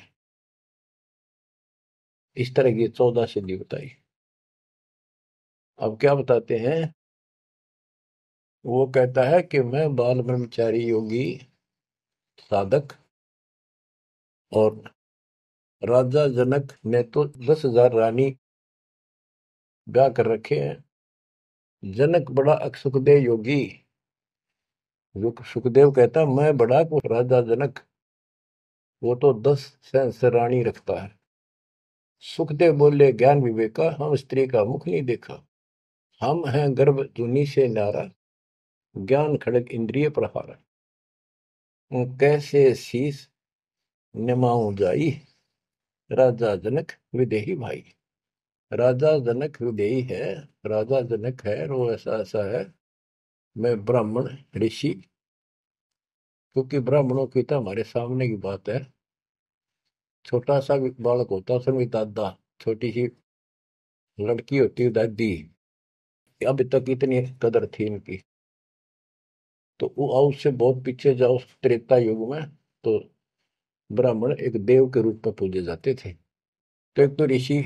इस तरह की 14 सिद्धि बताई। अब क्या बताते हैं, वो कहता है कि मैं बाल ब्रह्मचारी योगी साधक, और राजा जनक ने तो 10,000 रानी ब्याह कर रखे हैं। जनक बड़ा सुखदेव योगी। सुखदेव कहता मैं बड़ा को राजा जनक, वो तो 10 सहस्र रानी रखता है। सुखदेव बोले ज्ञान विवेका, हम स्त्री का मुख नहीं देखा। हम हैं गर्भ जूनी से नारा, ज्ञान खड़ग इंद्रिय प्रहारा। कैसे शीस निमाऊं जाई, राजा जनक विदेही भाई। राजा जनक विदेही है, राजा जनक है, और वो ऐसा ऐसा है। मैं ब्राह्मण ऋषि, क्योंकि ब्राह्मणों की तो हमारे सामने की बात है। छोटा सा बालक होता, उसमें भी दादा, छोटी सी लड़की होती है दादी। अभी तक इतनी कदर थी इनकी। तो वो उससे बहुत पीछे जाओ, त्रेता युग में तो ब्राह्मण एक देव के रूप में पूजे जाते थे। तो एक तो ऋषि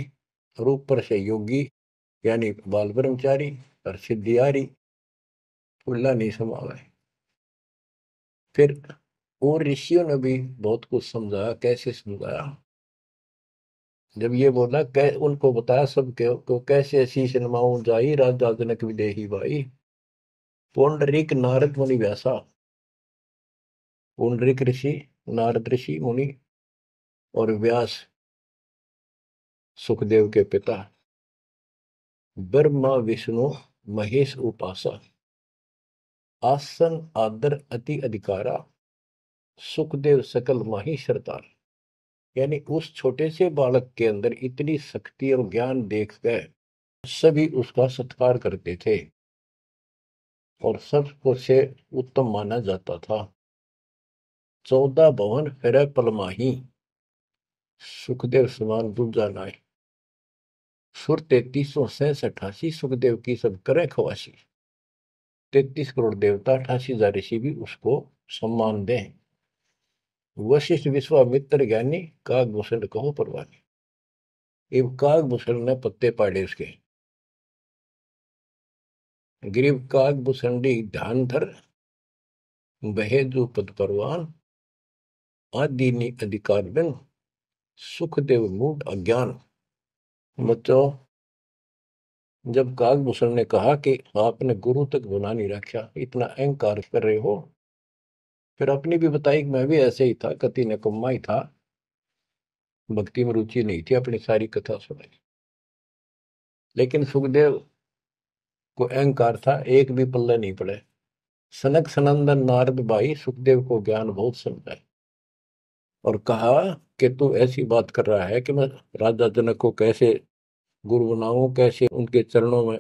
रूप पर से योगी, यानी बाल ब्रह्मचारी, और सिद्धियारी फुल्ला नहीं समावे। फिर और ऋषियों ने भी बहुत कुछ समझाया। कैसे समझाया? जब ये बोला उनको बताया सब को कैसे शीश नमाऊं जाई राजा जनक विदेही भाई। पुंडरीक नारद मुनि व्यासा। पुंडरीक ऋषि, नारद ऋषि मुनि और व्यास सुखदेव के पिता। ब्रह्मा विष्णु महेश उपासा। आसन आदर अति अधिकारा। सुखदेव सकल माही सरदार। यानी उस छोटे से बालक के अंदर इतनी शक्ति और ज्ञान देख कर सभी उसका सत्कार करते थे और सबको से उत्तम माना जाता था। 14 भवन फिर पलमाही। सुखदेव समान दूजा नाय। सुर 3368 सुखदेव की सब करे खवासी। 33 करोड़ देवता 88,000 ऋषि भी उसको सम्मान दें। वशिष्ठ विश्वामित्र ज्ञानी कागभूषण कहो परवानी। इब कागभूषण ने पत्ते पाड़े उसके। ग्रीव कागभूषणी ध्यान धर। बहेजु पद परवान। आदि अधिकार बिन। सुखदेव मूड अज्ञान। बच्चों, जब कागभूषण ने कहा कि आपने गुरु तक बना नहीं रखा, इतना अहंकार कर रहे हो, फिर अपनी भी बताई कि मैं भी ऐसे ही था, कति निकम्मा ही था, भक्ति में रुचि नहीं थी, अपनी सारी कथा सुनाई। लेकिन सुखदेव को अहंकार था, एक भी पल्ले नहीं पड़े। सनक सनंदन नारद भाई सुखदेव को ज्ञान बहुत समझाए और कहा कि तू ऐसी बात कर रहा है कि मैं राजा जनक को कैसे गुरु बनाऊं, कैसे उनके चरणों में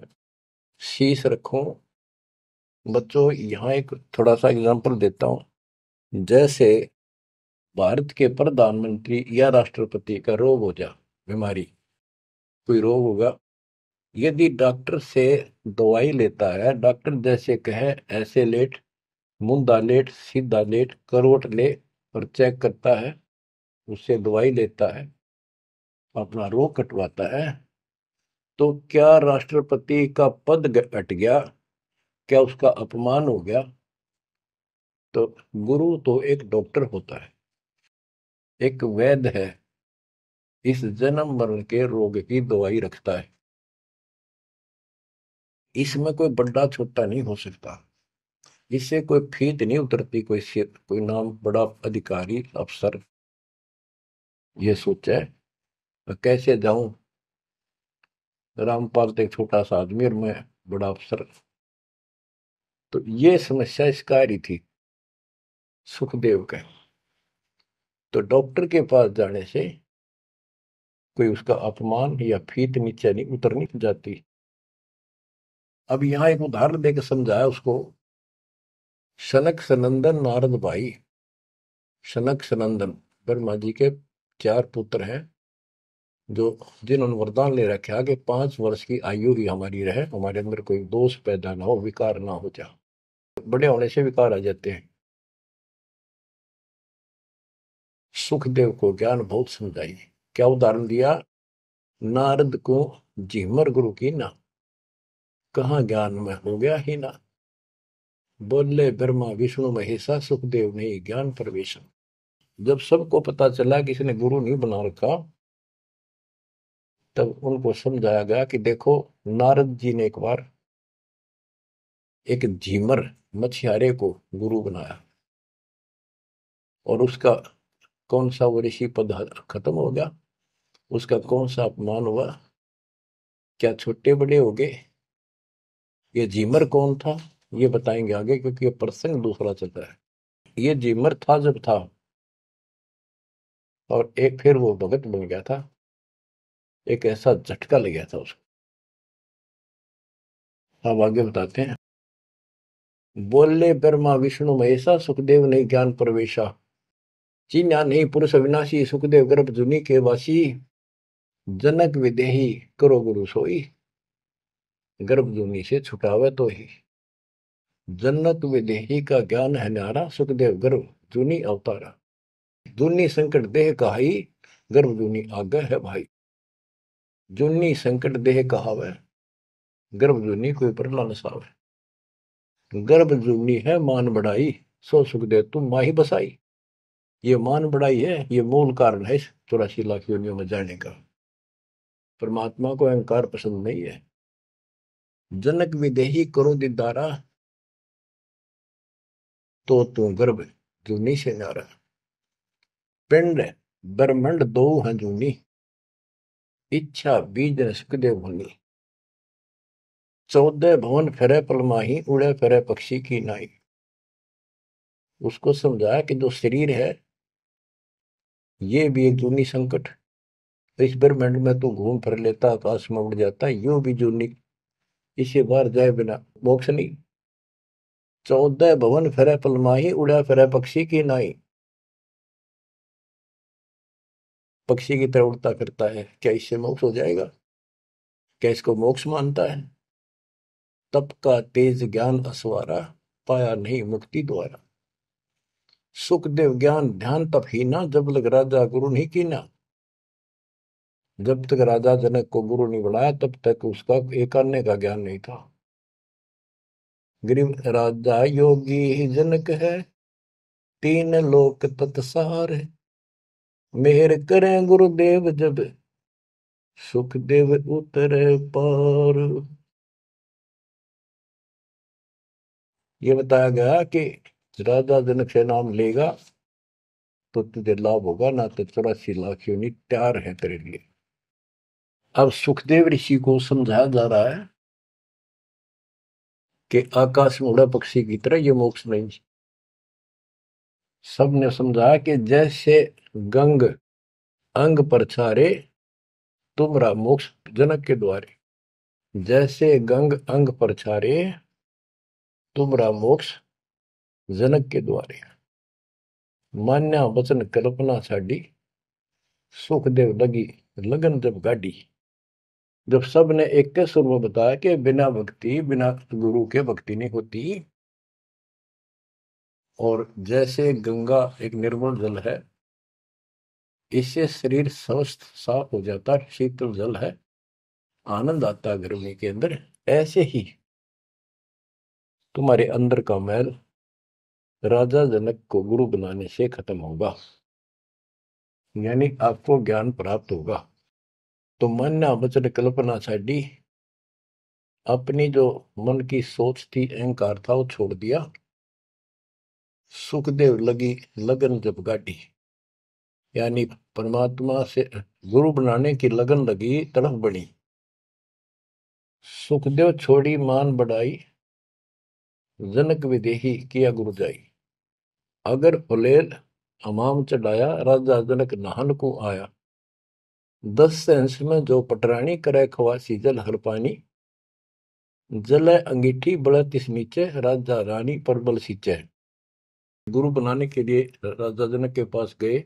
शीश रखूं। बच्चों, यहाँ एक थोड़ा सा एग्जांपल देता हूं। जैसे भारत के प्रधानमंत्री या राष्ट्रपति का रोग हो जा, बीमारी, कोई रोग होगा, यदि डॉक्टर से दवाई लेता है, डॉक्टर जैसे कहे ऐसे लेट, मुंदा लेट, सीधा लेट, करवट ले, और चेक करता है, उससे दवाई लेता है, अपना रोग कटवाता है, तो क्या राष्ट्रपति का पद हट गया? क्या उसका अपमान हो गया? तो गुरु तो एक डॉक्टर होता है, एक वैद्य है, इस जन्म मरण के रोग की दवाई रखता है। इसमें कोई बड़ा छोटा नहीं हो सकता, इससे कोई फीत नहीं उतरती। कोई नाम बड़ा अधिकारी अफसर ये सोचे कैसे जाऊं, रामपाल तो एक छोटा सा आदमी और मैं बड़ा अफसर। तो ये समस्या इसका आ रही थी सुखदेव के। तो डॉक्टर के पास जाने से कोई उसका अपमान या फीत नीचे नहीं उतरनी जाती। अब यहां एक उदाहरण देकर समझाया उसको। सनक सनंदन नारद भाई। सनक सनंदन ब्रह्मा जी के 4 पुत्र हैं, जो जिन्होंने वरदान ले रखा कि 5 वर्ष की आयु ही हमारी रहे, हमारे अंदर कोई दोष पैदा ना हो, विकार ना हो जा। बड़े होने से विकार आ जाते हैं। सुखदेव को ज्ञान बहुत समझाई। क्या उदाहरण दिया? नारद को झिमर गुरु की ना, कहाँ ज्ञान में हो गया ही ना। बोले ब्रह्मा विष्णु महेशा, सुखदेव ने ज्ञान प्रवेश। जब सबको पता चला कि इसने गुरु नहीं बना रखा, तब उनको समझाया गया कि देखो, नारद जी ने एक बार एक झीमर मछियारे को गुरु बनाया, और उसका कौन सा वो ऋषि पद खत्म हो गया, उसका कौन सा अपमान हुआ, क्या छोटे बड़े हो गए। ये झीमर कौन था ये बताएंगे आगे, क्योंकि ये प्रसंग दूसरा चल रहा है। ये झीमर था जब था, और एक फिर वो भगत बन गया था, एक ऐसा झटका लग गया था उसको। अब आगे बताते हैं। बोले ब्रह्मा विष्णु महेशा, सुखदेव ने ज्ञान प्रवेशा। चीन्या नहीं पुरुष अविनाशी, सुखदेव गर्भ जुनी के वासी। जनक विदेही करो गुरु सोई। गर्भ जूनी से छुटावे तो ही। जनक विदेही का ज्ञान है न्यारा, सुखदेव गर्भ जूनी अवतारा। जूनी संकट देह कहाई, गर्भ जूनी आगे है भाई। जूनी संकट देह कहावे, गर्भ जूनी कोई परला नसावे। गर्भ जूनी है मान बढ़ाई, सो सुखदेव तुम माही बसाई। ये मान बढ़ाई है, ये मूल कारण है इस 84 लाख योनियों में जाने का। परमात्मा को अहंकार पसंद नहीं है। जनक विदेही करो दीदारा, तो तू गर्भ जूनी से नारा। पिंड ब्रह्मंड दो हैं जूनी, इच्छा बीज न सुखदेव भूनी। 14 भवन फिरे पलमाही, उड़े फिरे पक्षी की नाई। उसको समझाया कि जो शरीर है ये भी एक जूनी संकट। इस ब्रह्मांड में तू घूम फिर लेता, आकाश में उड़ जाता, यो भी जूनी, इसे बाहर जाए बिना मोक्ष नहीं। 14 भवन फिरे पलमाही, उड़ा फिरे पक्षी की नाई। पक्षी की तरह उड़ता फिरता है, क्या इससे मोक्ष हो जाएगा? क्या इसको मोक्ष मानता है? तप का तेज ज्ञान असवारा, पाया नहीं मुक्ति द्वारा। सुखदेव ज्ञान ध्यान तप ही ना, जब लग राजा गुरु नहीं कीना। जब तक राजा जनक को गुरु नहीं बनाया तब तक उसका एक अन्य का ज्ञान नहीं था। गरीब राजा योगी जनक है, तीन लोक तत्सार है। मेहर करें गुरुदेव जब, सुखदेव उतरे पार। ये बताया गया कि राजा जनक से नाम लेगा तो तुझे लाभ होगा, ना तो 84 लाख योनि तैयार है तेरे लिए। अब सुखदेव ऋषि को समझाया जा रहा है कि आकाश में उड़ा पक्षी की तरह ये मोक्ष नहीं। सबने समझा कि जैसे गंग अंग पर छारे, तुमरा मोक्ष जनक के द्वारे। जैसे गंग अंग पर छारे, तुमरा मोक्ष जनक के द्वारे। मान्या वचन कल्पना छाड़ी, सुखदेव लगी लगन जब गाड़ी। जब सब ने एक के सुर में बताया कि बिना भक्ति, बिना गुरु के भक्ति नहीं होती। और जैसे गंगा एक निर्मल जल है, इससे शरीर स्वस्थ साफ हो जाता, शीतल जल है, आनंद आता गर्मी के अंदर। ऐसे ही तुम्हारे अंदर का मैल राजा जनक को गुरु बनाने से खत्म होगा, यानी आपको ज्ञान प्राप्त होगा। तो मान्या वचन कल्पना छाड़ी, अपनी जो मन की सोच थी, अहंकार था, वो छोड़ दिया। सुखदेव लगी लगन जब गाड़ी, यानी परमात्मा से गुरु बनाने की लगन लगी, तड़फ बनी। सुखदेव छोड़ी मान बढ़ाई, जनक विदेही किया गुरु जाई। अगर फुलेल हमाम चढ़ाया, राजा जनक नहान को आया। 10 सेंस में जो पटरानी करे खवासी, जल हर पानी। जल अंगीठी बड़ा तिस नीचे, राजा रानी पर बल सींचे। गुरु बनाने के लिए राजा जनक के पास गए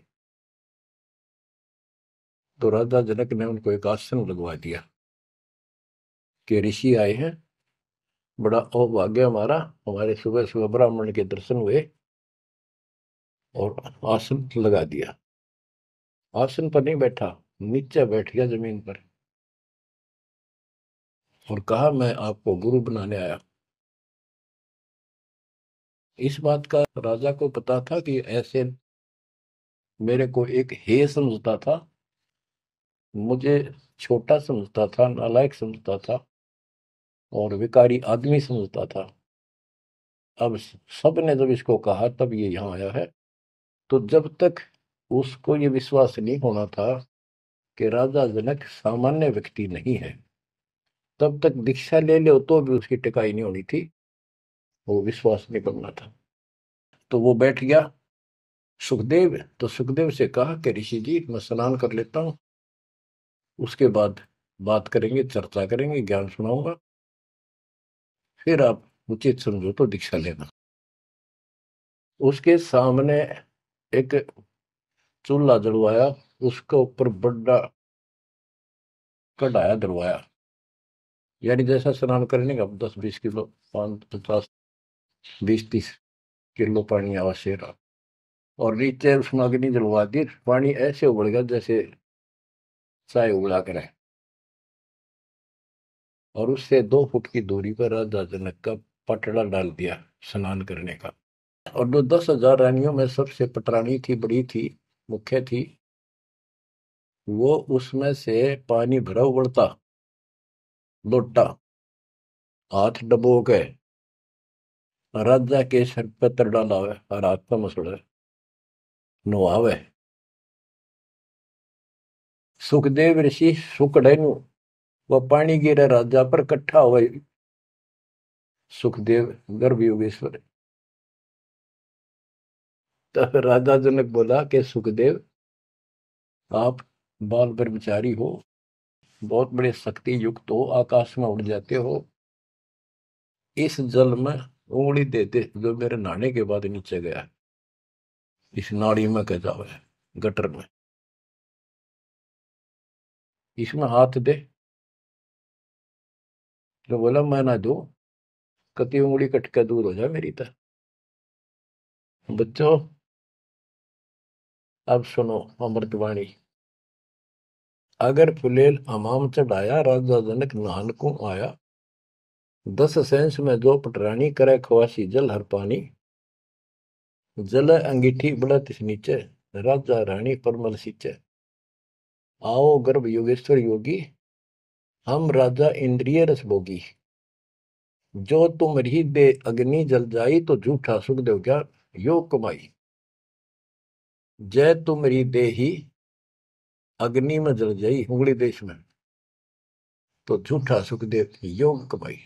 तो राजा जनक ने उनको एक आसन लगवा दिया कि ऋषि आए हैं, बड़ा अभाग्य हमारा, हमारे सुबह सुबह ब्राह्मण के दर्शन हुए और आसन लगा दिया। आसन पर नहीं बैठा, नीचे बैठ गया जमीन पर और कहा मैं आपको गुरु बनाने आया। इस बात का राजा को पता था कि ऐसे मेरे को एक हे समझता था, मुझे छोटा समझता था, नालायक समझता था और विकारी आदमी समझता था। अब सब ने जब इसको कहा तब ये यहाँ आया है। तो जब तक उसको ये विश्वास नहीं होना था कि राजा जनक सामान्य व्यक्ति नहीं है, तब तक दीक्षा ले लो तो भी उसकी टिकाई नहीं होनी थी, वो विश्वास नहीं करना था। तो वो बैठ गया सुखदेव। तो सुखदेव से कहा कि ऋषि जी मैं स्नान कर लेता हूँ, उसके बाद बात करेंगे, चर्चा करेंगे, ज्ञान सुनाऊंगा, फिर आप उचित समझो तो दीक्षा लेना। उसके सामने एक चूल्हा जलवाया, उसके ऊपर बड़ा कढ़ाया दरवाया, यानी जैसा स्नान करने का 10-20 किलो, 5-50, 20-30 किलो पानी आवश्यक रहा। और नीचे उसमें अग्नि जलवा दी, पानी ऐसे उबल गया जैसे चाय उबला करे। और उससे 2 फुट की दूरी पर राजा जनक का पटड़ा डाल दिया स्नान करने का। और जो 10,000 रानियों में सबसे पटरानी थी, बड़ी थी, मुख्य थी, वो उसमें से पानी भरा उबलता लोटा हाथ डबो के राजा के सर पे तर डालावे और हाथ पे मसड़े नुआवे। सुखदेव ऋषि सुकड़े नु वह पानी गिरे राजा पर कट्ठा हुए। सुखदेव गर्भ योगेश्वर। तब राजा जनक बोला कि सुखदेव, आप बाल ब्रह्मचारी हो, बहुत बड़े शक्ति युक्त हो, आकाश में उड़ जाते हो, इस जल में उंगली दे दे जो मेरे नहाने के बाद नीचे गया, इस नाड़ी में कह जावे, गटर में, इसमें हाथ दे। जो बोला मैं ना दो, कति उंगली कट के दूर हो जाए मेरी तरह। बच्चों, अब सुनो अमृतवाणी। अगर फुलेल हमाम चढ़ाया, राजा जनक नहान को आया, 10 सेंस में जो पटरानी करे खवासी जल हर पानी, जल अंगीठी बढ़त नीचे, राजा रानी परमल सींचे। आओ गर्भ योगेश्वर योगी, हम राजा इंद्रिय रस भोगी, जो तुम ही दे अग्नि जल जाई, तो झूठा सुख देव क्या योग कमाई। जय तुम री दे ही अग्नि में जल जाई, उंगली देश में, तो झूठा सुख देव योग कमाई।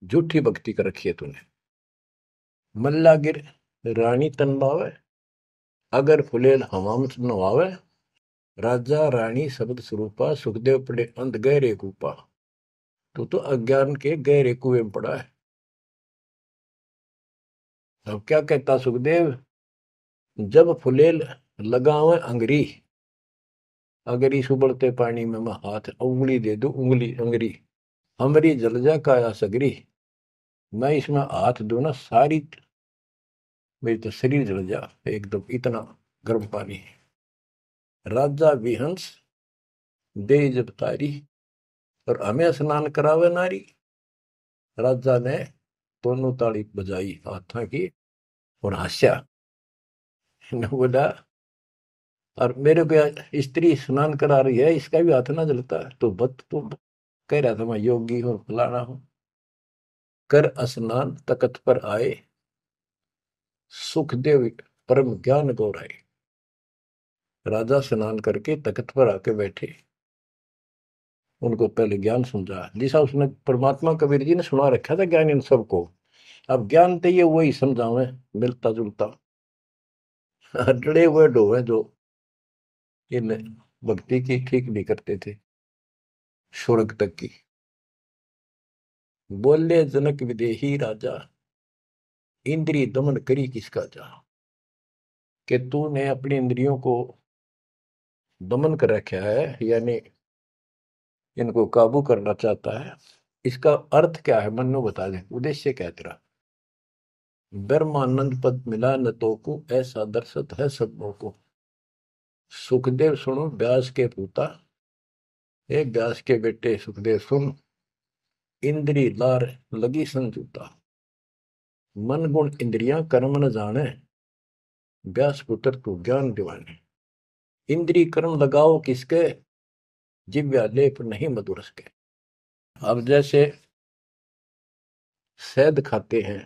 झूठी भक्ति कर रखी है तूने। मल्ला गिर रानी तन लावे, अगर फुलेल हवाम नवावे, राजा रानी शब्द स्वरूपा, सुखदेव पड़े अंध गहरे कूपा। तो अज्ञान के गहरे कुएं में पड़ा है। अब क्या कहता सुखदेव, जब फुलेल लगावे अंगरी, अगर इस उबलते पानी में मैं हाथ उंगली दे दू, उंगली अंगरी हमारी जल जा काया सगरी, मैं इसमें हाथ दू ना, सारी मेरी तो शरीर जल जा एकदम, इतना गर्म पानी है। राजा विहंस दे जब तारी, और हमें स्नान करावे नारी। राजा ने दोनों ताली बजाई हाथा की और हंसा, बोला, और मेरे को स्त्री स्नान करा रही है, इसका भी हाथ ना जलता है, तो बत तो कह रहा था मैं योगी हूं, फलाना हूं। कर स्नान तकत पर आए, सुखदेव परम ज्ञान गौराए। राजा स्नान करके तख्त पर आके बैठे, उनको पहले ज्ञान समझा, जैसा उसने परमात्मा कबीर जी ने सुना रखा था ज्ञान इन सबको। अब ज्ञान तो ये वही समझावे, मिलता जुलता डरे हुए डोवे जो इन भक्ति की ठीक नहीं करते थे, स्वर्ग तक की। बोले जनक विदेही राजा, इंद्रिय दमन करी किसका जा। कि तूने अपनी इंद्रियों को दमन कर रखा है, यानी इनको काबू करना चाहता है। इसका अर्थ क्या है, मन्नू बता दे, उद्देश्य क्या है तेरा। ब्रह्मानंद पद मिला न तो को, ऐसा दर्शत है सबों को। सुखदेव सुनो व्यास के पूता, एक व्यास के बेटे सुखदेव सुन, इंद्री लार लगी संजूता, मन गुण इंद्रियां कर्म न जाने, व्यास पुत्र तू ज्ञान दिवाने। इंद्री कर्म लगाओ किसके, जिव्या लेप नहीं मधुरस के। अब जैसे शहद खाते हैं,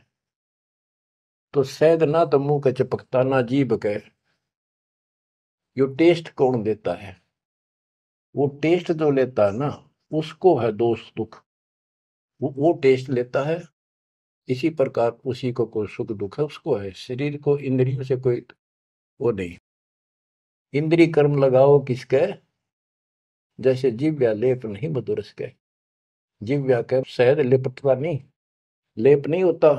तो शहद ना तो मुंह के चिपकता ना जीभ के, यो टेस्ट कौन देता है, वो टेस्ट जो लेता है ना, उसको है दोष दुख, वो टेस्ट लेता है। इसी प्रकार उसी को कोई सुख दुख है, उसको है। शरीर को इंद्रियों से कोई वो नहीं। इंद्री कर्म लगाओ किसके, जैसे जिव्या लेप नहीं मधुरस के। जिव्या के शहद लिपटता नहीं, लेप नहीं होता,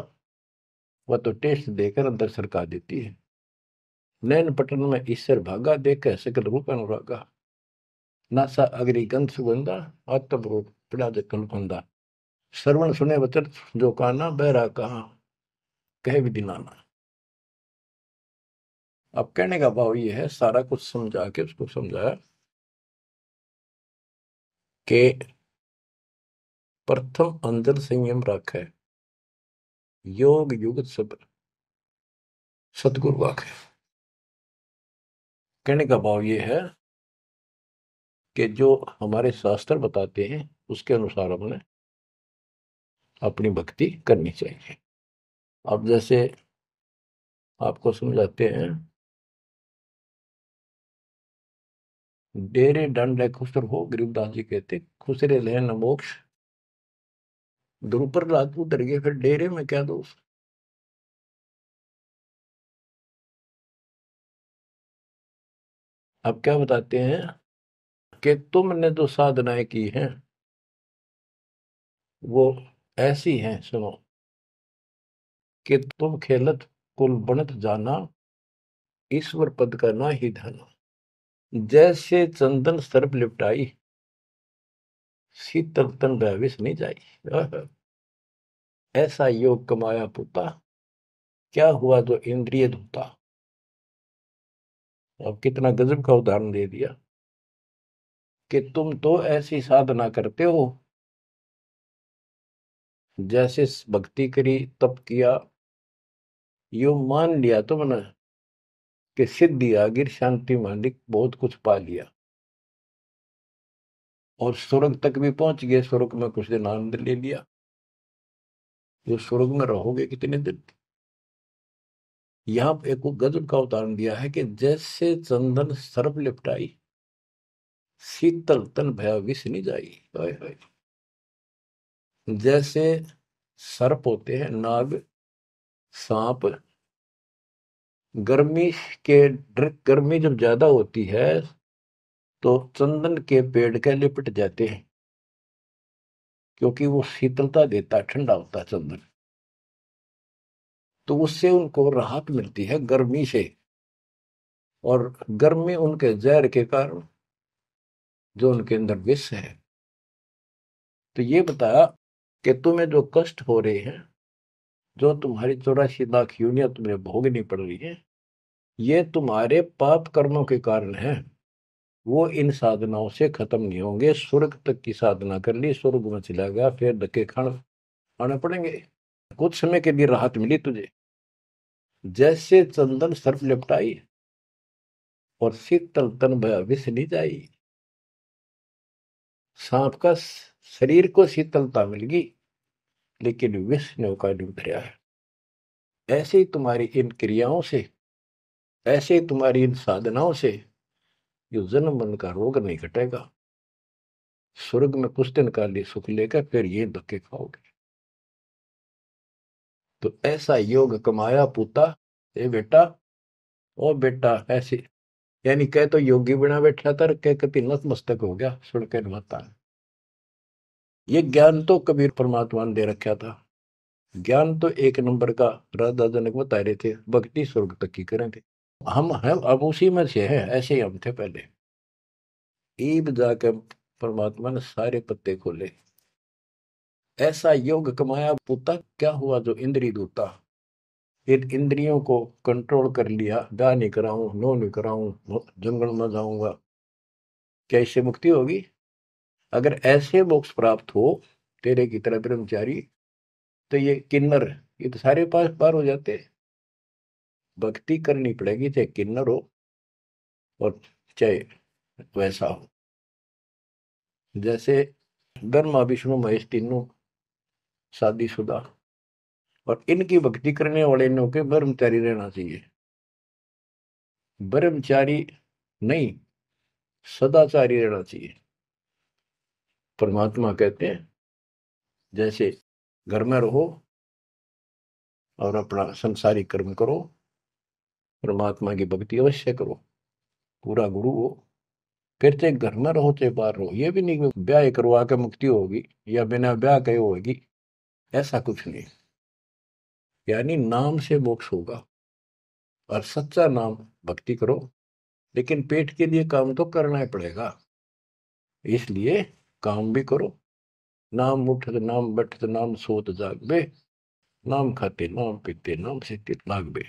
वह तो टेस्ट देकर अंदर सरका देती है। नैन पटन में ईश्वर भागा, देखे सकल रूप अनुरागा, नासा अग्नि गंध सुगंधा, आत्म रूप पड़ा जकल फंदा। श्रवण सुने वचन जो काना, बहरा कहा कहे विधि नाना। अब कहने का भाव ये है, सारा कुछ समझा के उसको समझाया कि प्रथम अंदर संयम रखे, योग युगत सब सतगुरु वाक्य। कहने का भाव ये है कि जो हमारे शास्त्र बताते हैं उसके अनुसार हमने अपनी भक्ति करनी चाहिए। अब जैसे आपको समझाते हैं, डेरे दंड खुसर हो, गरीबदास जी कहते खुसरे ले न मोक्ष। द्रुपर रात उतर गए, फिर डेरे में क्या दोष। अब क्या बताते हैं कि तुमने जो साधनाएं की हैं वो ऐसी हैं, सुनो, कि तुम खेलत कुल बनत जाना, ईश्वर पद का ना ही धना। जैसे चंदन सर्प लिपटाई, शीतल तन भविष नहीं जाई। ऐसा योग कमाया पुता, क्या हुआ जो इंद्रिय धूता। अब कितना गजब का उदाहरण दे दिया कि तुम तो ऐसी साधना करते हो, जैसे भक्ति करी, तप किया, यो मान लिया तुमने कि सिद्धि आ गिर, शांति मालिक, बहुत कुछ पा लिया और स्वर्ग तक भी पहुंच गए। स्वर्ग में कुछ दिन आनंद ले लिया। जो स्वर्ग में रहोगे कितने दिन। यहाँ एक गजब का उदाहरण दिया है कि जैसे चंदन सर्प लिपटाई, शीतल तन भया विष नहीं जाई। हाय हाय। जैसे सर्प होते हैं, नाग, सांप, गर्मी के गर्मी जब ज्यादा होती है तो चंदन के पेड़ के लिपट जाते हैं, क्योंकि वो शीतलता देता है, ठंडा होता है चंदन। तो उससे उनको राहत मिलती है गर्मी से, और गर्मी उनके जहर के कारण जो उनके अंदर विष है। तो ये बताया कि तुम्हें जो कष्ट हो रहे हैं, जो तुम्हारी 84 लाख यूनिया तुम्हें भोगनी पड़ रही है, ये तुम्हारे पाप कर्मों के कारण है। वो इन साधनाओं से खत्म नहीं होंगे। स्वर्ग तक की साधना कर ली, स्वर्ग में चला गया, फिर धक्के खाने पड़ेंगे। कुछ समय के लिए राहत मिली तुझे, जैसे चंदन सर्प लिपटाई और शीतल तन भया विष नहीं जाई। सांप का शरीर को शीतलता मिल गई, लेकिन विष ने का नहीं उतरा है। ऐसे ही तुम्हारी इन क्रियाओं से, ऐसे ही तुम्हारी इन साधनाओं से जो जन्म मन का रोग नहीं घटेगा। स्वर्ग में कुछ दिन का लिए सुख लेकर फिर ये धक्के खाओगे। तो ऐसा योग कमाया पूता, ए बेटा, ओ बेटा ऐसे, यानी कह तो योगी बना बैठा था, कह कति नतमस्तक हो गया सुन के माता। ये ज्ञान तो कबीर परमात्मा ने दे रखा था। ज्ञान तो एक नंबर का राधा जनक बता रहे थे, भक्ति स्वर्ग तक की करें थे। हम हैं अब उसी में से हैं, ऐसे ही हम थे पहले। ईब जाकर परमात्मा ने सारे पत्ते खोले। ऐसा योग कमाया पुता, क्या हुआ जो इंद्री दूता। इन इंद्रियों को कंट्रोल कर लिया, ब्याह नहीं कराऊं, नो नहीं कराऊं, जंगल में जाऊंगा, क्या इससे मुक्ति होगी। अगर ऐसे मोक्ष प्राप्त हो तेरे की तरह ब्रह्मचारी, तो ये किन्नर, ये तो सारे पास पार हो जाते। भक्ति करनी पड़ेगी, चाहे किन्नर हो और चाहे वैसा हो। जैसे ब्रह्मा विष्णु महेश तीनों शादीशुदा, और इनकी भक्ति करने वाले इनों के ब्रह्मचारी रहना चाहिए। ब्रह्मचारी नहीं, सदाचारी रहना चाहिए। परमात्मा कहते हैं जैसे घर में रहो और अपना संसारिक कर्म करो, परमात्मा की भक्ति अवश्य करो, पूरा गुरु हो। फिर चाहे घर में रहो चाहे बाहर रहो। ये भी नहीं कि ब्याह करवा के मुक्ति होगी या बिना ब्याह के होगी, ऐसा कुछ नहीं। यानी नाम से मोक्ष होगा, और सच्चा नाम भक्ति करो, लेकिन पेट के लिए काम तो करना ही पड़ेगा। इसलिए काम भी करो। नाम उठत नाम बैठत नाम सोत जागबे, नाम खाते नाम पीते नाम से लागबे।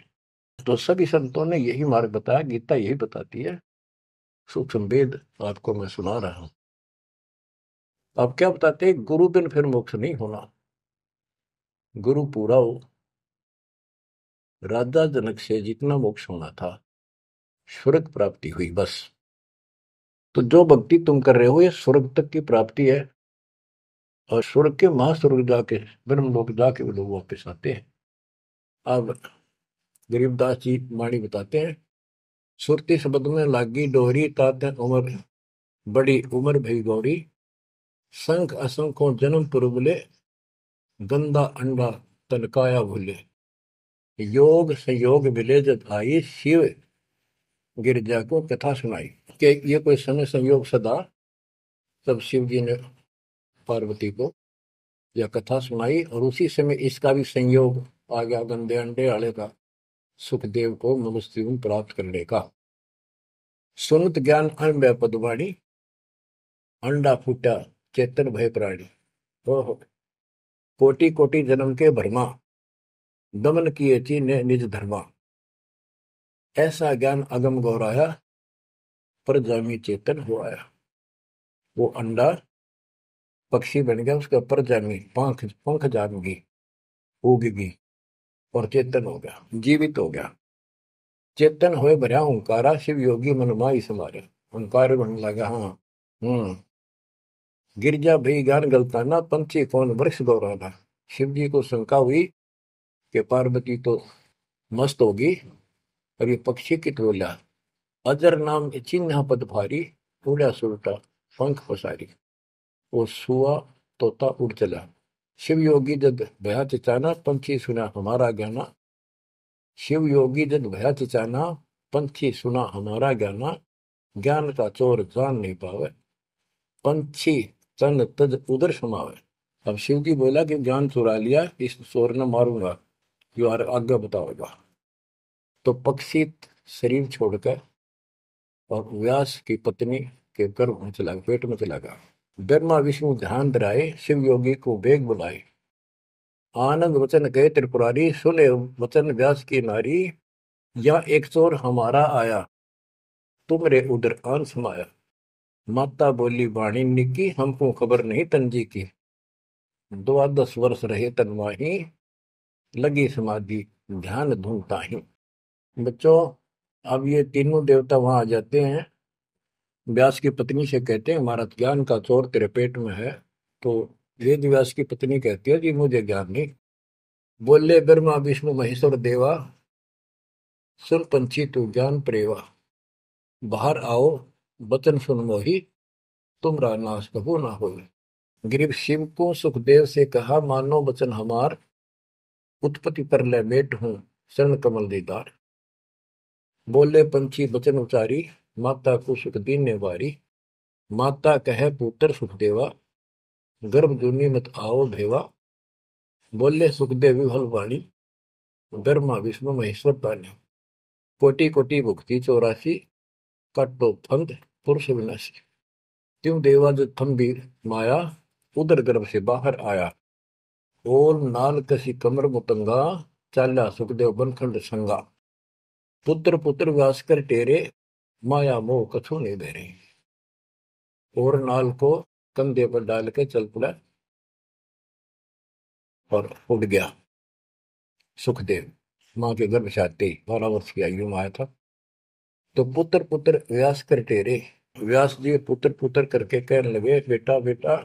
तो सभी संतों ने यही मार्ग बताया, गीता यही बताती है। सूक्ष्म वेद आपको मैं सुना रहा हूं। अब क्या बताते हैं, गुरु बिन फिर मोक्ष नहीं होना। गुरु पूरा हो, राजा जनक से जितना मोक्ष होना था, स्वर्ग प्राप्ति हुई बस। तो जो भक्ति तुम कर रहे हो ये स्वर्ग तक की प्राप्ति है, और स्वर्ग के महास्वर्ग जाके ब्रह्मलोक जाके वो लोग वापस आते हैं। अब गरीबदास जी वाणी बताते हैं, सुरती शब्द में लागी डोरी तात उम्र, बड़ी उम्र भई गौरी, संख असंखों जन्म पुरबले, गंदा अंडा तनकाया भूले। योग संयोग मिले जब आई, शिव गिरजा को कथा सुनाई। कि ये कोई समय संयोग सदा, तब शिव जी ने पार्वती को यह कथा सुनाई, और उसी समय इसका भी संयोग आ गया गंदे अंडे वाले का, सुखदेव को मनुष्य प्राप्त करने का। सुनत ज्ञान अन पदवाणी, अंडा फूटा चेतन भय प्राणी। ओहो, कोटि कोटि जन्म के भरमा, दमन किए चीने निज धर्मा। ऐसा ज्ञान अगम गौराया, पर जामी चेतन हो आया। वो अंडा पक्षी बन गया, उसका पर जामी पंख पंख जाम गई, उगगी, और चेतन हो गया, जीवित हो गया। चेतन होए भरा ओंकारा, शिव योगी मन माई समारे। ओंकार बनने लगा। हाँ। गिरजा भई ज्ञान गलताना, पंछी कौन वृक्ष गौराना। शिव जी को शंका हुई कि पार्वती तो मस्त होगी, और ये पक्षी कित बोला। अजर नाम चिन्ह पद भारी, उड़ा सुलटा पंख पसारी। वो सुआ तोता उड़ चला। शिव योगी जद भया चिचाना, पंछी सुना हमारा गाना। शिव योगी जद भया चिचाना, पंछी सुना हमारा गाना। ज्ञान का चोर जान नहीं पावे, पंछी तन तज उधर समावे। अब शिव जी बोला कि ज्ञान चुरा लिया, इस चोर ने मारूंगा, जो आगे बताओगा। तो पक्षी शरीर छोड़कर और व्यास की पत्नी के गर्भ में चला, पेट में चला गया। ब्रह्मा विष्णु ध्यान धराए, शिव योगी को बेग बुलाए। आनंद वचन गए त्रिपुरारी, सुने वचन व्यास की नारी। या एक चोर हमारा आया, तुमरे उधर आन समाया। माता बोली वाणी निकी, हमको खबर नहीं तंजी की। 12 वर्ष रहे तनवाही, लगी समाधि ध्यान धूमता ही। बच्चों, अब ये तीनों देवता वहां आ जाते हैं, व्यास की पत्नी से कहते हैं हमारा ज्ञान का चोर तेरे पेट में है। तो वेद व्यास की पत्नी कहती है जी मुझे ज्ञान नहीं। बोले ब्रह्मा विष्णु महेश्वर देवा, सुन पंछी तू ज्ञान प्रेवा। बाहर आओ वचन सुन मोही, तुमरा नाश कबू ना हो। गिरीव शिव को सुखदेव से कहा, मानो वचन हमार, उत्पत्ति पर ले मेट हूं शरण कमल दीदार। बोले पंछी वचन उचारी, माता को सुख दीने वारी। माता कहे पुत्र सुखदेवा, गर्भ जूनी मत आओ भेवा। बोले सुखदेव विफल वाणी, ब्रह्मा विष्णु महेश्वर ताने। कोटि कोटि भुक्ति 84, काटो फंद पुरुष विनाशी। त्यों देवा जो थम्बी माया, उदर गर्भ से बाहर आया। ओल नाल कसी कमर मुतंगा, चाल्या सुखदेव बनखंड संगा। पुत्र पुत्र व्यास कर टेरे, माया मोह कछु नहीं दे रही। और नाल को कंधे पर डाल के चल पड़ा और उड़ गया सुखदेव। मां के गर्भ से आते ही 12 वर्ष की आयु में आया था। तो पुत्र पुत्र व्यास कर टेरे, व्यास जी पुत्र पुत्र करके कहने लगे बेटा बेटा।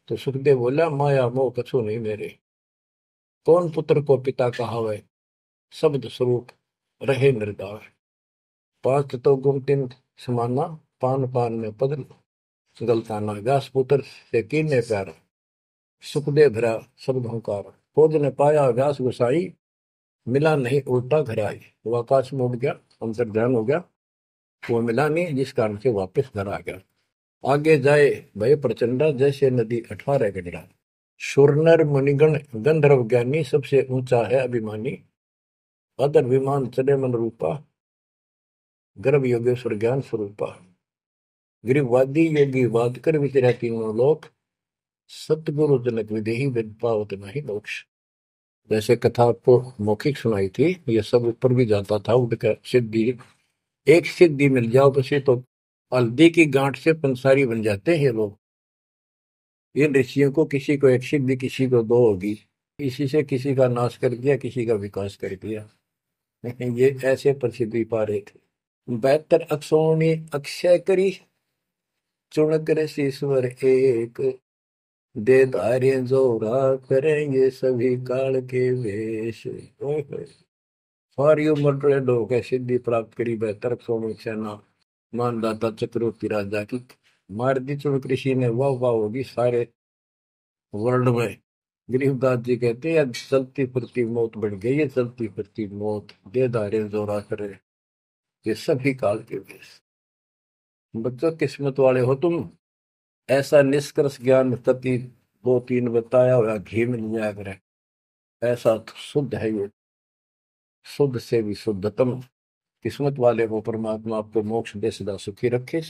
तो सुखदेव बोला माया मोह कछु नहीं मेरे। कौन पुत्र को पिता कहावे, शब्द स्वरूप रहे निर्दार। 5 तो गुम 3 समाना, पान पान में पद गलताना। व्यास पुत्र से कीने प्यार, सुखदेव भरा शब्द हंकार। खोज ने पाया व्यास गोसाई, मिला नहीं उल्टा घर आई। वो आकाश में उड़ गया, अंतर ध्यान हो गया, वो मिला नहीं, जिस कारण से वापस घर आ गया। आगे जाए भय प्रचंडा, जैसे नदी 18 गंडा। सुरनर मुनिगण गंधर्व ज्ञानी, सबसे ऊंचा है अभिमानी। अदर विमान चले मन रूपा, गर्भ योगेश्वर ज्ञान स्वरूपा। गिरिवादी योगी वाद कर विचरा तीनों लोक, सतगुरु जनक विदेही विद पावत नहीं मोक्ष। जैसे कथा आपको मौखिक सुनाई थी, ये सब ऊपर भी जाता था उठकर सिद्धि। एक सिद्धि मिल जाओ बसे तो हल्दी की गांठ से पंसारी बन जाते हैं ये लोग। इन ऋषियों को किसी को एक सिद्धि किसी को 2 होगी। इसी से किसी का नाश कर दिया, किसी का विकास कर दिया। ये ऐसे प्रसिद्धि पा रहे थे। बेहतर अक्षोणी अक्षय करी, चुन कर ईश्वर एक, दे धार्य जोरा करेंगे सभी काल के वेश। ओए होए। सारी उम्र बड़े लोग है सिद्धि प्राप्त करी, बेहतर अक्षोणी सेना मानदाता चक्रवर्ती राजा की मार दी चुन कृषि ने, वाह वाह होगी सारे वर्ल्ड में। गरीबदास जी कहते हैं चलती फिरती मौत बन गई है, चलती फिरती मौत, दे धारे जोरा करे ये सभी काल के वेश। बच्चों किस्मत वाले हो तुम, ऐसा निष्कर्ष ज्ञान कति दो तीन बताया हुआ घी मिल जाया करे, ऐसा तो शुद्ध है ये, शुद्ध से भी शुद्धतम। किस्मत वाले को परमात्मा आपको मोक्ष दे, सदा सुखी रखे।